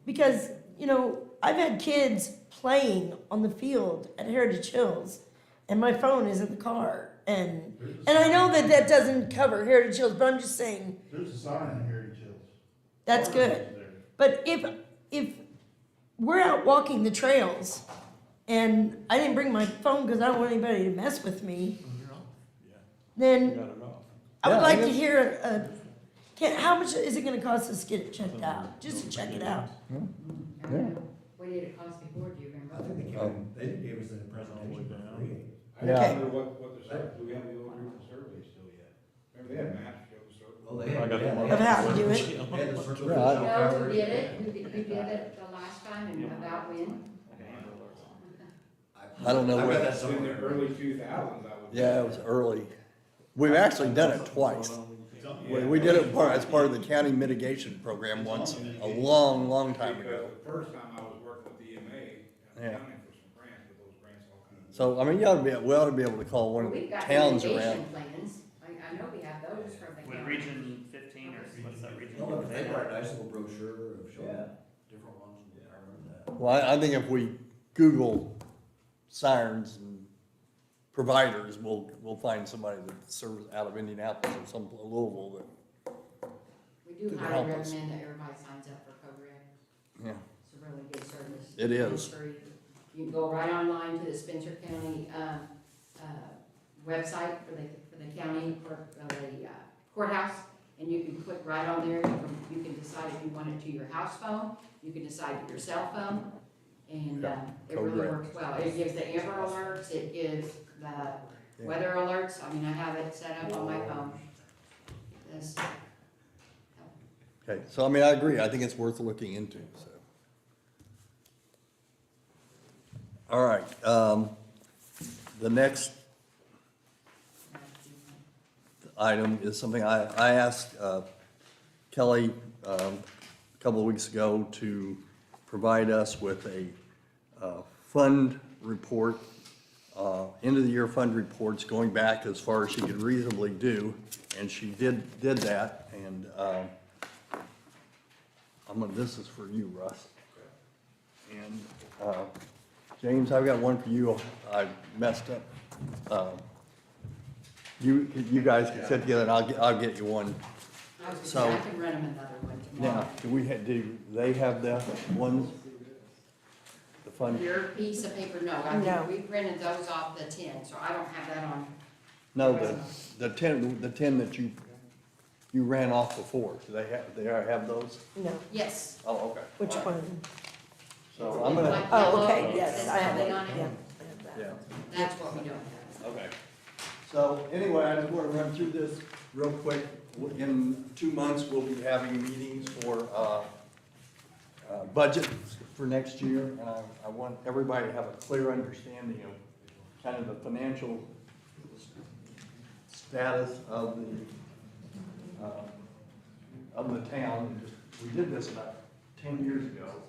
Because, you know, I've had kids playing on the field at Heritage Hills, and my phone is in the car. And I know that that doesn't cover Heritage Hills, but I'm just saying, There's a sign in Heritage Hills. that's good. But if we're out walking the trails, and I didn't bring my phone because I don't want anybody to mess with me, then Got it off. I would Yeah, like I to guess- hear, how much is it gonna cost us to get it checked out? Just to check it out. What did it cost before, do you I remember? think they gave us a presentation for free. I Yeah. don't remember what the survey, do we have the old recent survey still yet? Remember they had maps show the survey? Well, they I had. got the one. Of how to do it. They had the circle. Yeah, I- No, who did it? Who did it the last time and about when? I don't know I've what- got that In the somewhere. early 2000s, I would. yeah, it was early. We've actually done it twice. We did it as part of the county mitigation program once, a long, long time ago. Because the first time I was working with EMA, Yeah. accounting for some grants, but those grants all kind of. So, I mean, we ought to be able to call one of the We've got towns mitigation around. plans. I know we have those from the With county. region 15 or what's that region? No, but they brought a nice little brochure of showing different ones, I remember that. Well, I think if we Google sirens and providers, we'll find somebody that serves out of Indianapolis or some Louisville that, We do Could highly help us. recommend that everybody signs up for COBRA. yeah. It's a really good service. It is. It's free. You can go right online to the Spencer County, website for the county, for the courthouse, and you can click right on there. You can decide if you want it to your house phone, you can decide to your cell phone, and, it really COBRA. works well. It gives the Amber alerts, it gives the weather alerts. I mean, I have it set up on my phone. This, Okay, so I mean, I agree. I think it's worth looking into, so. All right, the next item is something I asked Kelly a couple of weeks ago to provide us with a fund report, end of the year fund reports going back as far as she could reasonably do, and she did that, and this is for you, Russ. And James, I've got one for you. I messed up. You guys can sit together and I'll get you one. I was So- gonna say, I can rent them another one tomorrow. Now, do they have the ones? The fund? Your piece of paper, no, I No. think we printed those off the 10, so I don't have that on. No, the 10 that you ran off before. Do they have those? No, Yes. Oh, okay. which All right. one? So I'm gonna, Like Oh, yellow, okay, it yes, says I have something it, on yeah. it. I have that. yeah. That's what we don't have. Okay. So anyway, I just want to run through this real quick. In 2 months, we'll be having meetings for budget for next year. And I want everybody to have a clear understanding of kind of the financial status of the town. We did this about 10 years ago.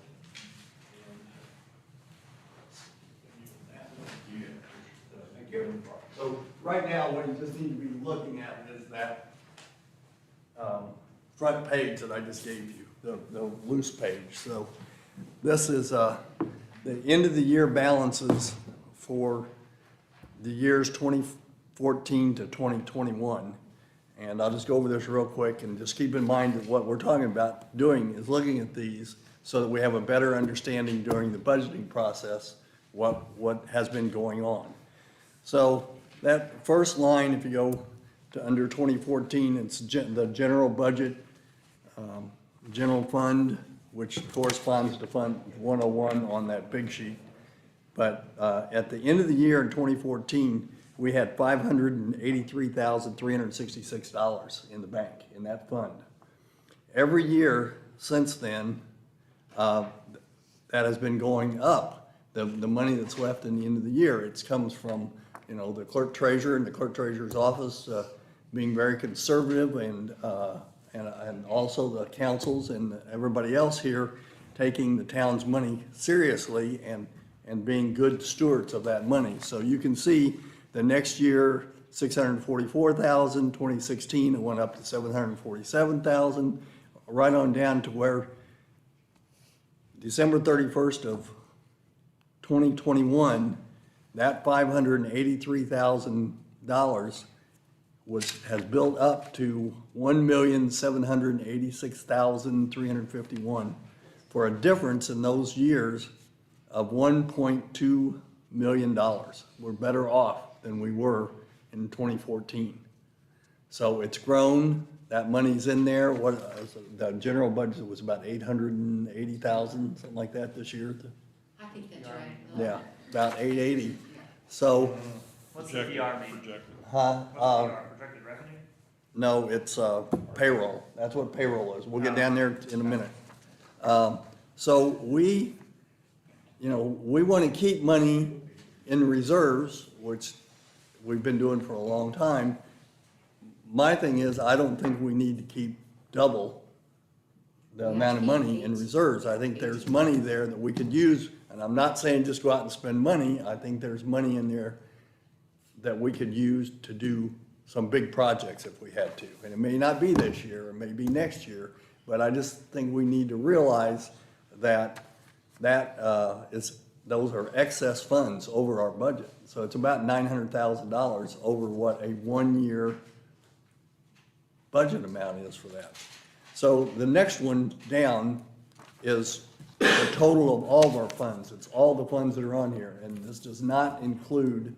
So right now, what you just need to be looking at is that front page that I just gave you, the loose page. So this is the end of the year balances for the years 2014 to 2021. And I'll just go over this real quick and just keep in mind that what we're talking about doing is looking at these so that we have a better understanding during the budgeting process what has been going on. So that first line, if you go to under 2014, it's the general budget, general fund, which corresponds to Fund 101 on that big sheet. But at the end of the year in 2014, we had $583,366 in the bank, in that fund. Every year since then, that has been going up. The money that's left in the end of the year, it comes from, the clerk treasurer and the clerk treasurer's office being very conservative, and also the councils and everybody else here taking the town's money seriously and being good stewards of that money. So you can see the next year, $644,000, 2016, it went up to $747,000, right on down to where December 31st of 2021, that $583,000 has built up to $1,786,351 for a difference in those years of $1.2 million. We're better off than we were in 2014. So it's grown, that money's in there. The general budget was about $880,000, something like that this year. I think that's right. Yeah, about 880. So, What's the PR mean? huh? What's the PR, projected revenue? No, it's payroll. That's what payroll is. We'll get down there in a minute. So we want to keep money in reserves, which we've been doing for a long time. My thing is, I don't think we need to keep double the amount of money in reserves. I think there's money there that we could use, and I'm not saying just go out and spend money. I think there's money in there that we could use to do some big projects if we had to. And it may not be this year, or maybe next year, but I just think we need to realize that those are excess funds over our budget. So it's about $900,000 over what a 1-year budget amount is for that. So the next one down is the total of all of our funds. It's all the funds that are on here, and this does not include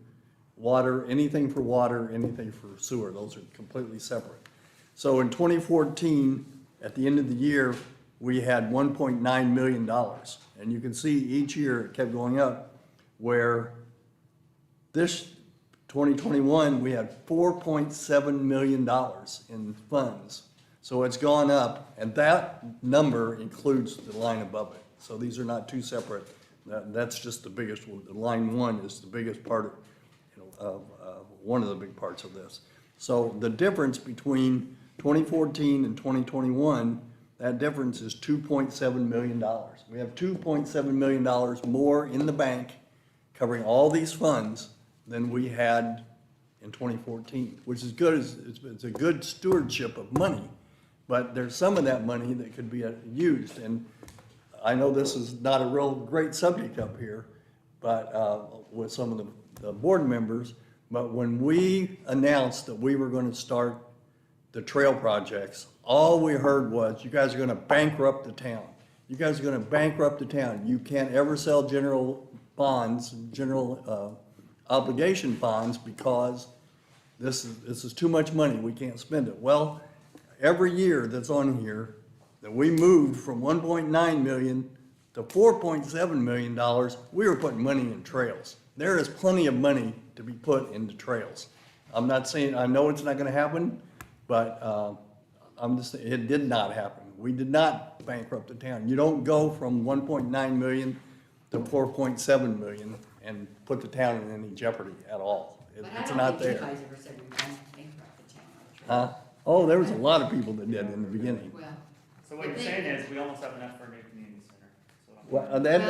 water, anything for water, anything for sewer. Those are completely separate. So in 2014, at the end of the year, we had $1.9 million. And you can see each year it kept going up, where this 2021, we had $4.7 million in funds. So it's gone up, and that number includes the line above it. So these are not two separate That's just the biggest one. Line 1 is the biggest part of one of the big parts of this. So the difference between 2014 and 2021, that difference is $2.7 million. We have $2.7 million more in the bank covering all these funds than we had in 2014, which is good. It's a good stewardship of money, but there's some of that money that could be used. And I know this is not a real great subject up here, but with some of the board members, but when we announced that we were going to start the trail projects, all we heard was, you guys are going to bankrupt the town. You guys are going to bankrupt the town. You can't ever sell general bonds, general obligation bonds, because this is too much money. We can't spend it. Well, every year that's on here, that we moved from 1.9 million to $4.7 million, we were putting money in trails. There is plenty of money to be put into trails. I'm not saying, I know it's not gonna happen, but I'm just saying, it did not happen. We did not bankrupt the town. You don't go from 1.9 million to 4.7 million and put the town in any jeopardy at all. It's not there. But I don't think anybody's ever said we bankrupt the town on the trail. Huh? Oh, there was a lot of people that did in the beginning. Well, So what you're saying is, we almost have enough for a new community center. So Well, well, then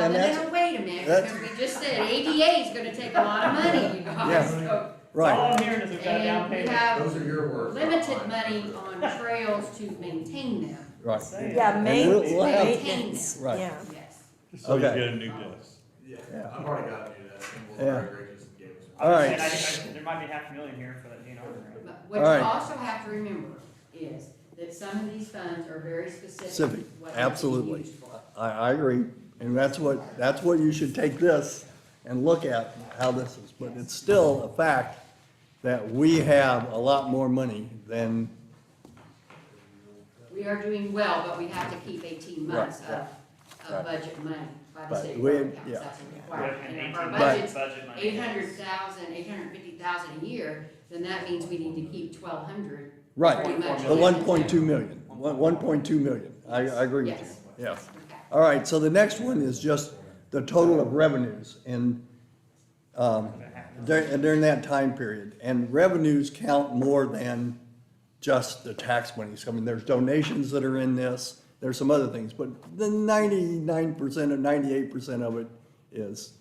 wait a minute, that's- because we just said ADA is gonna take a lot of money, you guys. Yeah. So- Right. all I'm hearing is we've got a down And we payment. have Those are your words. limited money on trails to maintain them. Right. Yeah, And we'll have- maintenance, Right. yeah. Yes. So you Okay. get a new desk. Yeah, Yeah. I've already got to do that, and Yeah. Will Greg just gave us. All right. And there might be $500,000 here for that DNR grant. But what All right. you also have to remember is that some of these funds are very specific. Civic, what they're being absolutely. used for. I agree, and that's what you should take this and look at, how this is. But it's still a fact that we have a lot more money than, We are doing well, but we have to keep 18 months Right, of right. budget money by the But state we- program yeah. accounts, that's a We have requirement. an And if 18 our month budget's budget money. 800,000, 850,000 a year, then that means we need to keep 1,200. right, Pretty much. the 1.2 million, 1.2 million. I agree with you, Yes. yes. Okay. All right, so the next one is just the total of revenues and during that time period. And revenues count more than just the tax monies. I mean, there's donations that are in this, there's some other things, but the 99% or 98% of it is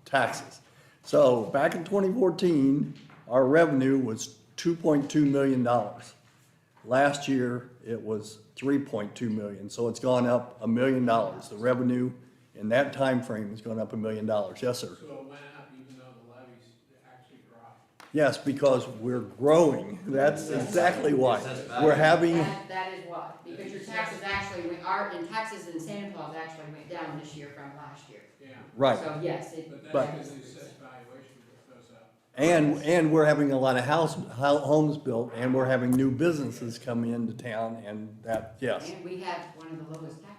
taxes. So back in 2014, our revenue was $2.2 million. Last year, it was 3.2 million, so it's gone up $1 million. The revenue in that time frame has gone up $1 million. Yes, sir. So it went up even though the levies actually dropped. Yes, because we're growing. That's exactly why. We're having, That is why, because your taxes actually, in taxes in Santa Claus actually went down this year from last year. Yeah, right. So yes, but But- that's because the assessed valuation goes up. And we're having a lot of homes built, and we're having new businesses come into town, and that, yes. and we have one of the lowest tax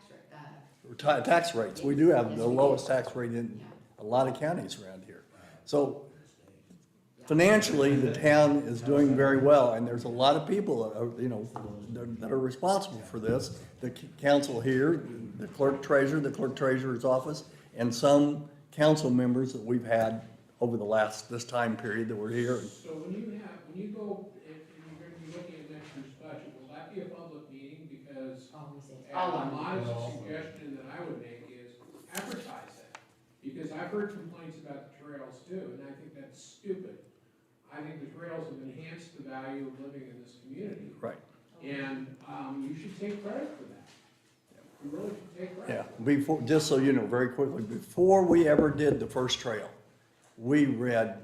Tax rates, we do have Yes, the we do. lowest tax rate in Yeah. a lot of counties around here. So financially, the town is doing very well, and there's a lot of people, that are responsible for this. The council here, the clerk treasurer, the clerk treasurer's office, and some council members that we've had over this time period that we're here. So when you go, and you're gonna be looking at next year's budget, will that be a public meeting? Because a modest suggestion that I would make is advertise that. Because I've heard complaints about the trails too, and I think that's stupid. I think the trails have enhanced the value of living in this community. Right. And, you should take credit for that. You really should take credit. Yeah, before, just so you know, very quickly, before we ever did the first trail, we read,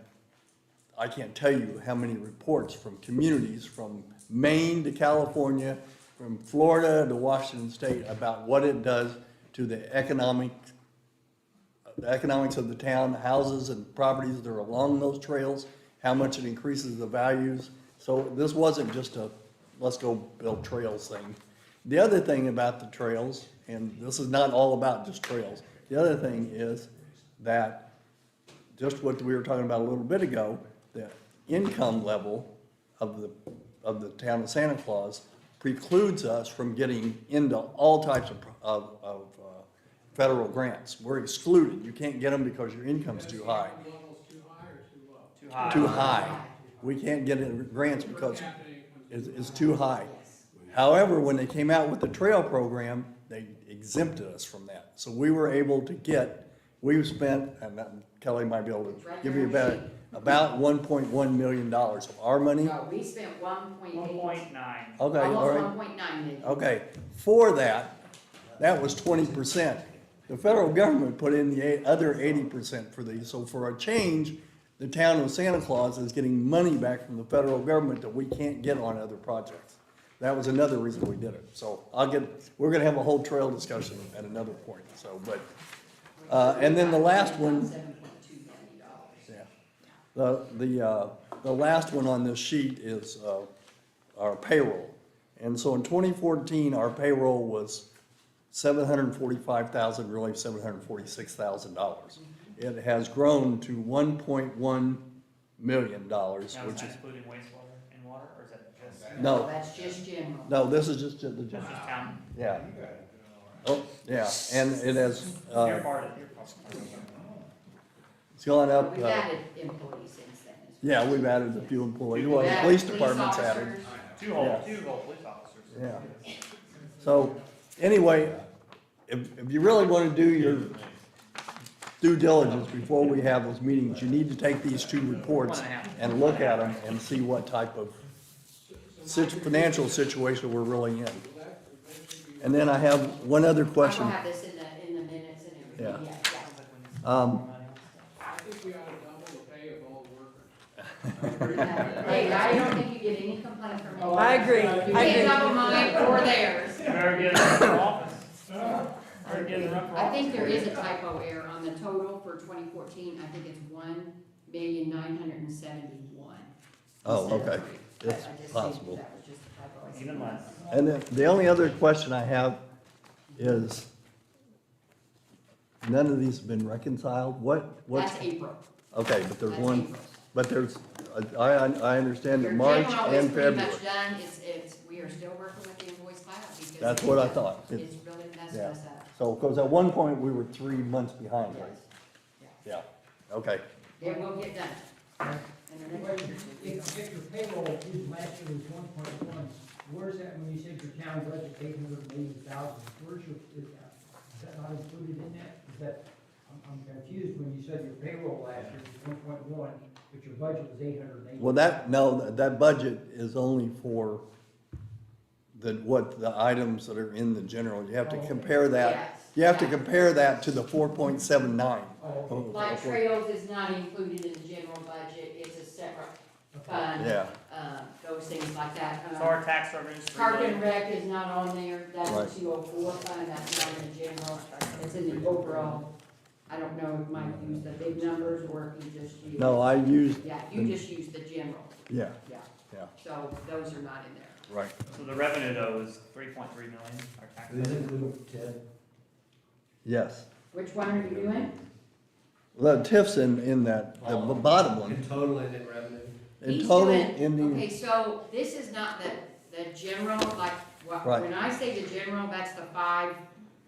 I can't tell you how many reports from communities from Maine to California, from Florida to Washington State about what it does to the economics of the town, houses and properties that are along those trails, how much it increases the values. So this wasn't just a, let's go build trails thing. The other thing about the trails, and this is not all about just trails, the other thing is that, just what we were talking about a little bit ago, the income level of the town of Santa Claus precludes us from getting into all types of federal grants. We're excluded. You can't get them because your income's too high. Too high. Too high. We can't get grants because it's too high. However, when they came out with the trail program, they exempted us from that. So we were able to get, we've spent, and Kelly might be able to give you about $1.1 million of our money. No, we spent 1.8. 1.9. Okay, all Almost right. 1.9 million. Okay, for that, that was 20%. The federal government put in the other 80% for these. So for a change, the town of Santa Claus is getting money back from the federal government that we can't get on other projects. That was another reason we did it. So we're gonna have a whole trail discussion at another point, so, but, and then the last one. $7.2 million. Yeah. The last one on this sheet is, our payroll. And so in 2014, our payroll was $745,000, really $746,000. It has grown to $1.1 million, Now, which is is, that including wastewater and water, or is that just? no, That's just general. no, this is just the That's general, just town? yeah. Oh, yeah, and it has, You're part of, it's gone up, We've added employees since then. yeah, we've added a few employees, well, We've the added police department's added. officers. two whole Yeah. police officers. Yeah. So, anyway, if you really wanna do your due diligence before we have those meetings, you need to take these two reports and look at them and see what type of financial situation we're really in. And then I have one other question. I will have this in the minutes and everything, Yeah. I think we ought to double the pay of all workers. yeah. Hey, I don't think you get any complaint from me. I agree. You I can't agree. double mine or theirs. Better get it for office. Better get it for I think office. there is a typo error on the total for 2014, I think it's 1,971,000. Oh, instead of okay. 3. It's I just think possible. That was just a typo. I see. Even less. And then the only other question I have is, none of these have been reconciled, what's? That's April. Okay, but there's That's one, April. but there's, I understand that Your March general is and pretty February. much done, we are still working with the invoice file because. That's what I thought. It's really messed Yeah. us up. So, because at one point, we were 3 months behind, right? Yes. Yeah, okay. It will get done. And the Well, next- if your payroll is last year was 1.1, where's that, when you said your town budget 880,000, where's your, is that not included in that? Is that, I'm confused when you said your payroll last year was 1.1, but your budget was 880. Well, that budget is only for the items that are in the general. You have to compare that, Yes. you have to compare that to the 4.79. Oh, okay. Like trails is not included in the general budget, it's a separate fund. Yeah, Those things like that. So our tax revenues. Park and Rec is not on there, that's Right. a 204 fund, that's not in the general, it's in the overall. I don't know if Mike used the big numbers or if he just used. no, I used, Yeah, you just used the general, yeah, yeah. Yeah. So those are not in there. right. So the revenue though is 3.3 million, our tax. revenue. Yes. Which one are you doing? The TIF's in that, the bottom one. In total and in revenue? In He's total, doing- in the, Okay, so this is not the general, like, Right. when I say the general, that's the 5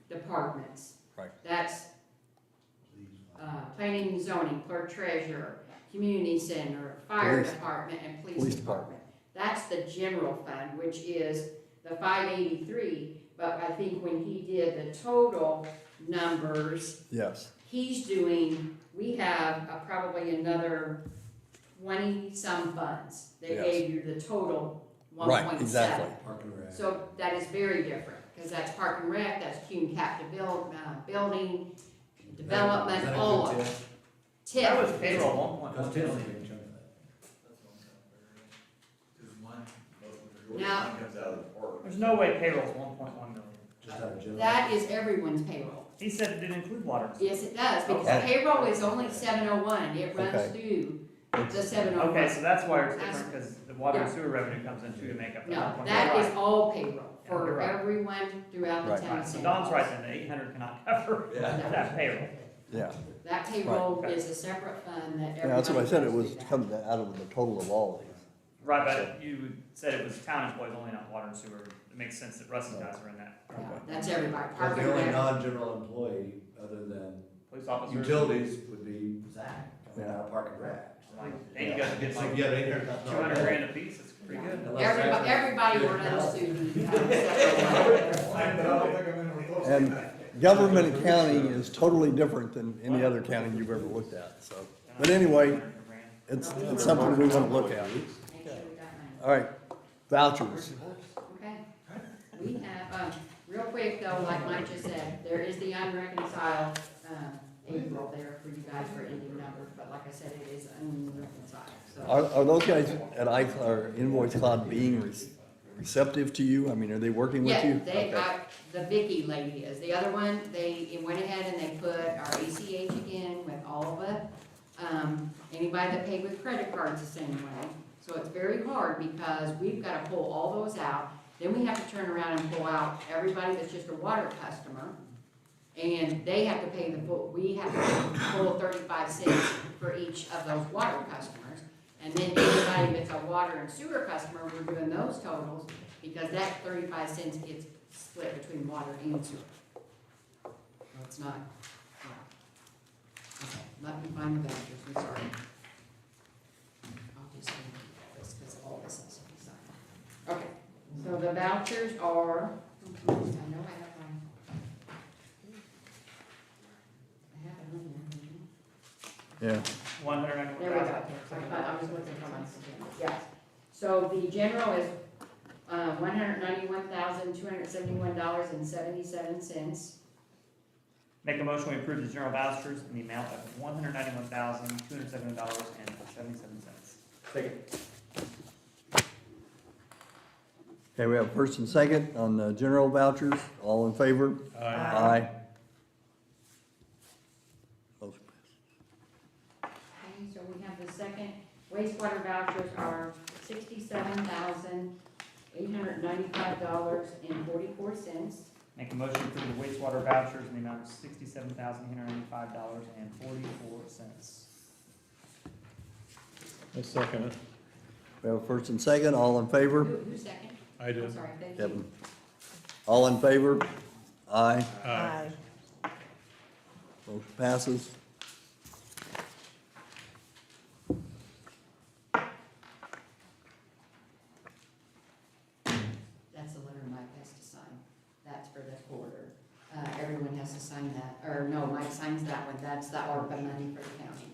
departments. Right. That's, planning and zoning, clerk treasurer, community center, fire Police. department, and police Police department. That's the general fund, which is the 583, but I think when he did the total numbers, yes, he's doing, we have probably another 20-some funds. They Yes. gave you the total 1.7. right, exactly. Park and Rec. So that is very different, because that's Park and Rec, that's Cume Captive building, development, Does that all include of TIF? it. That was TIF. payroll, Because 1.1 TIF's a million. big chunk of that. Now, There's no way payroll's 1.1 million. Just out of general. that is everyone's payroll. He said it didn't include water. Yes, it does, because Okay. payroll is only 701, it runs Okay. through the 701. Okay, so that's why it's That's- different, because the water and Yeah. sewer revenue comes in too to make up the No, 1.1. that is all payroll Yeah, for you're right. everyone throughout the Right. town. Right, of so Santa Don's Claus. right then, the 800 cannot cover Yeah. that payroll. Yeah, That payroll Right. is a separate fund that everybody. yeah, that's what I said, it goes was through that. coming out of the total of all of these. Right, but you said it was town employees only, not water and sewer. It makes sense that Russ's guys are in that. Yeah, that's everybody. But Park the and only Rec. non-general employee, other than Police officers. utilities, would be Zach, coming out of Park and Rec. Like, they guys get like Yeah, they heard that. 200 grand a piece, it's pretty good. Everybody runs to the, separate And government accounting is totally different than any other accounting you've ever looked at, so. But anyway, it's something we want to look at. Make sure we got money. All right, vouchers. Okay. We have, real quick though, like Mike just said, there is the unreconciled, April there for you guys for ending number, but like I said, it is unreconciled, so. Are those guys at or Invoice Cloud being receptive to you? I mean, are they working with you? Yeah, they, Okay. the Vicky lady is. The other one, they went ahead and they put our ACH again with all of it. Anybody that paid with credit cards the same way. So it's very hard because we've gotta pull all those out. Then we have to turn around and pull out everybody that's just a water customer. And they have to pay the full, we have to pull 35 cents for each of those water customers. And then anybody that's a water and sewer customer, we're doing those totals because that 35 cents gets split between water and sewer. So it's not, yeah. Okay, let me find the vouchers, I'm sorry. I'll just read this because all this has to be signed. Okay, so the vouchers are, I know I have mine. I have it on here. Yeah. 100. There we go. I was looking for my, yes. So the general is, $191,271.77. Make a motion, we approve the general vouchers in the amount of $191,207.77. Second. Okay, we have first and second on the general vouchers. All in favor? Aye. Motion passed. Okay, so we have the second, wastewater vouchers are $67,895.44. Make a motion to approve the wastewater vouchers in the amount of $67,895.44. I second it. We have first and second. All in favor? Who's second? I did. I'm sorry, thank you. Kevin. All in favor? Aye. Aye. Motion passes. That's the letter Mike has to sign. That's for the quarter. Everyone has to sign that, or no, Mike signs that one. That's the ARPA money for the county.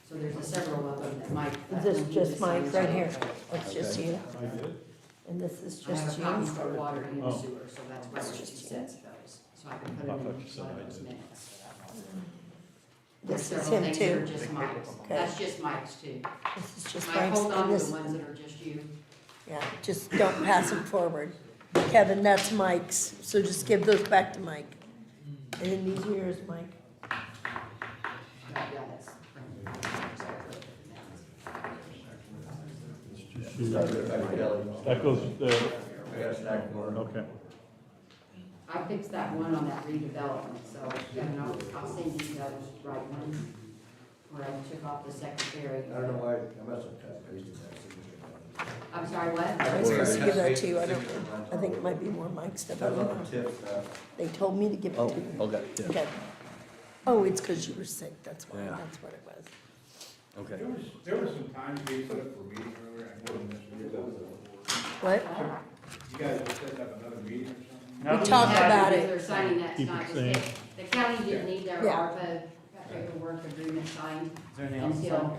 So there's several of them that Mike. Is this just Mike right here? It's just Okay. you? I did. And this is I have just a copy you? for water and Oh. sewer, so that's why she sets those, so I can put I it in thought you said one of I those did. minutes. This There's is several him things that are too? just Mike's. Okay. That's just Mike's too. This is just Mike, Mike's, hold on and to this, the ones that are just you. yeah, just don't pass them forward. Kevin, that's Mike's, so just give those back to Mike. And then these here is Mike. Yeah, that's. That goes, I got a stack more. okay. I fixed that one on that redevelopment, so, Kevin, I'll send you those right ones, where I took off the secretary. I don't know why, I must have cut and pasted that signature. I'm sorry, what? I was supposed to give that to you, I don't, I think it might be more Mike's stuff, I That's don't on know. the tip stuff. They told me to give it Oh, to you. okay, yeah, Okay. Oh, it's because you were sick, that's why, Yeah. that's what it was. okay. There was some times we set up for a meeting earlier, I know this week. What? You guys will set up another meeting or something? No, We talked Yeah, about because it. They're signing that Keep it tonight. same. The county didn't need their Yeah. ARPA paperwork agreement signed Is there anything else? until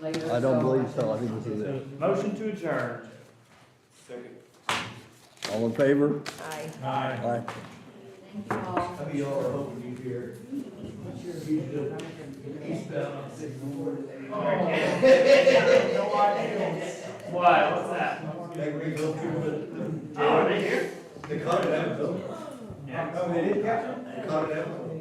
later. I don't believe so. I think this is it. Motion to adjourn. Second. All in favor? Aye. Aye. Aye. Thank you all. How many y'all are hoping you hear? What, what's that? Like we go through Oh, are they here? the Continental. Yeah. The Continental.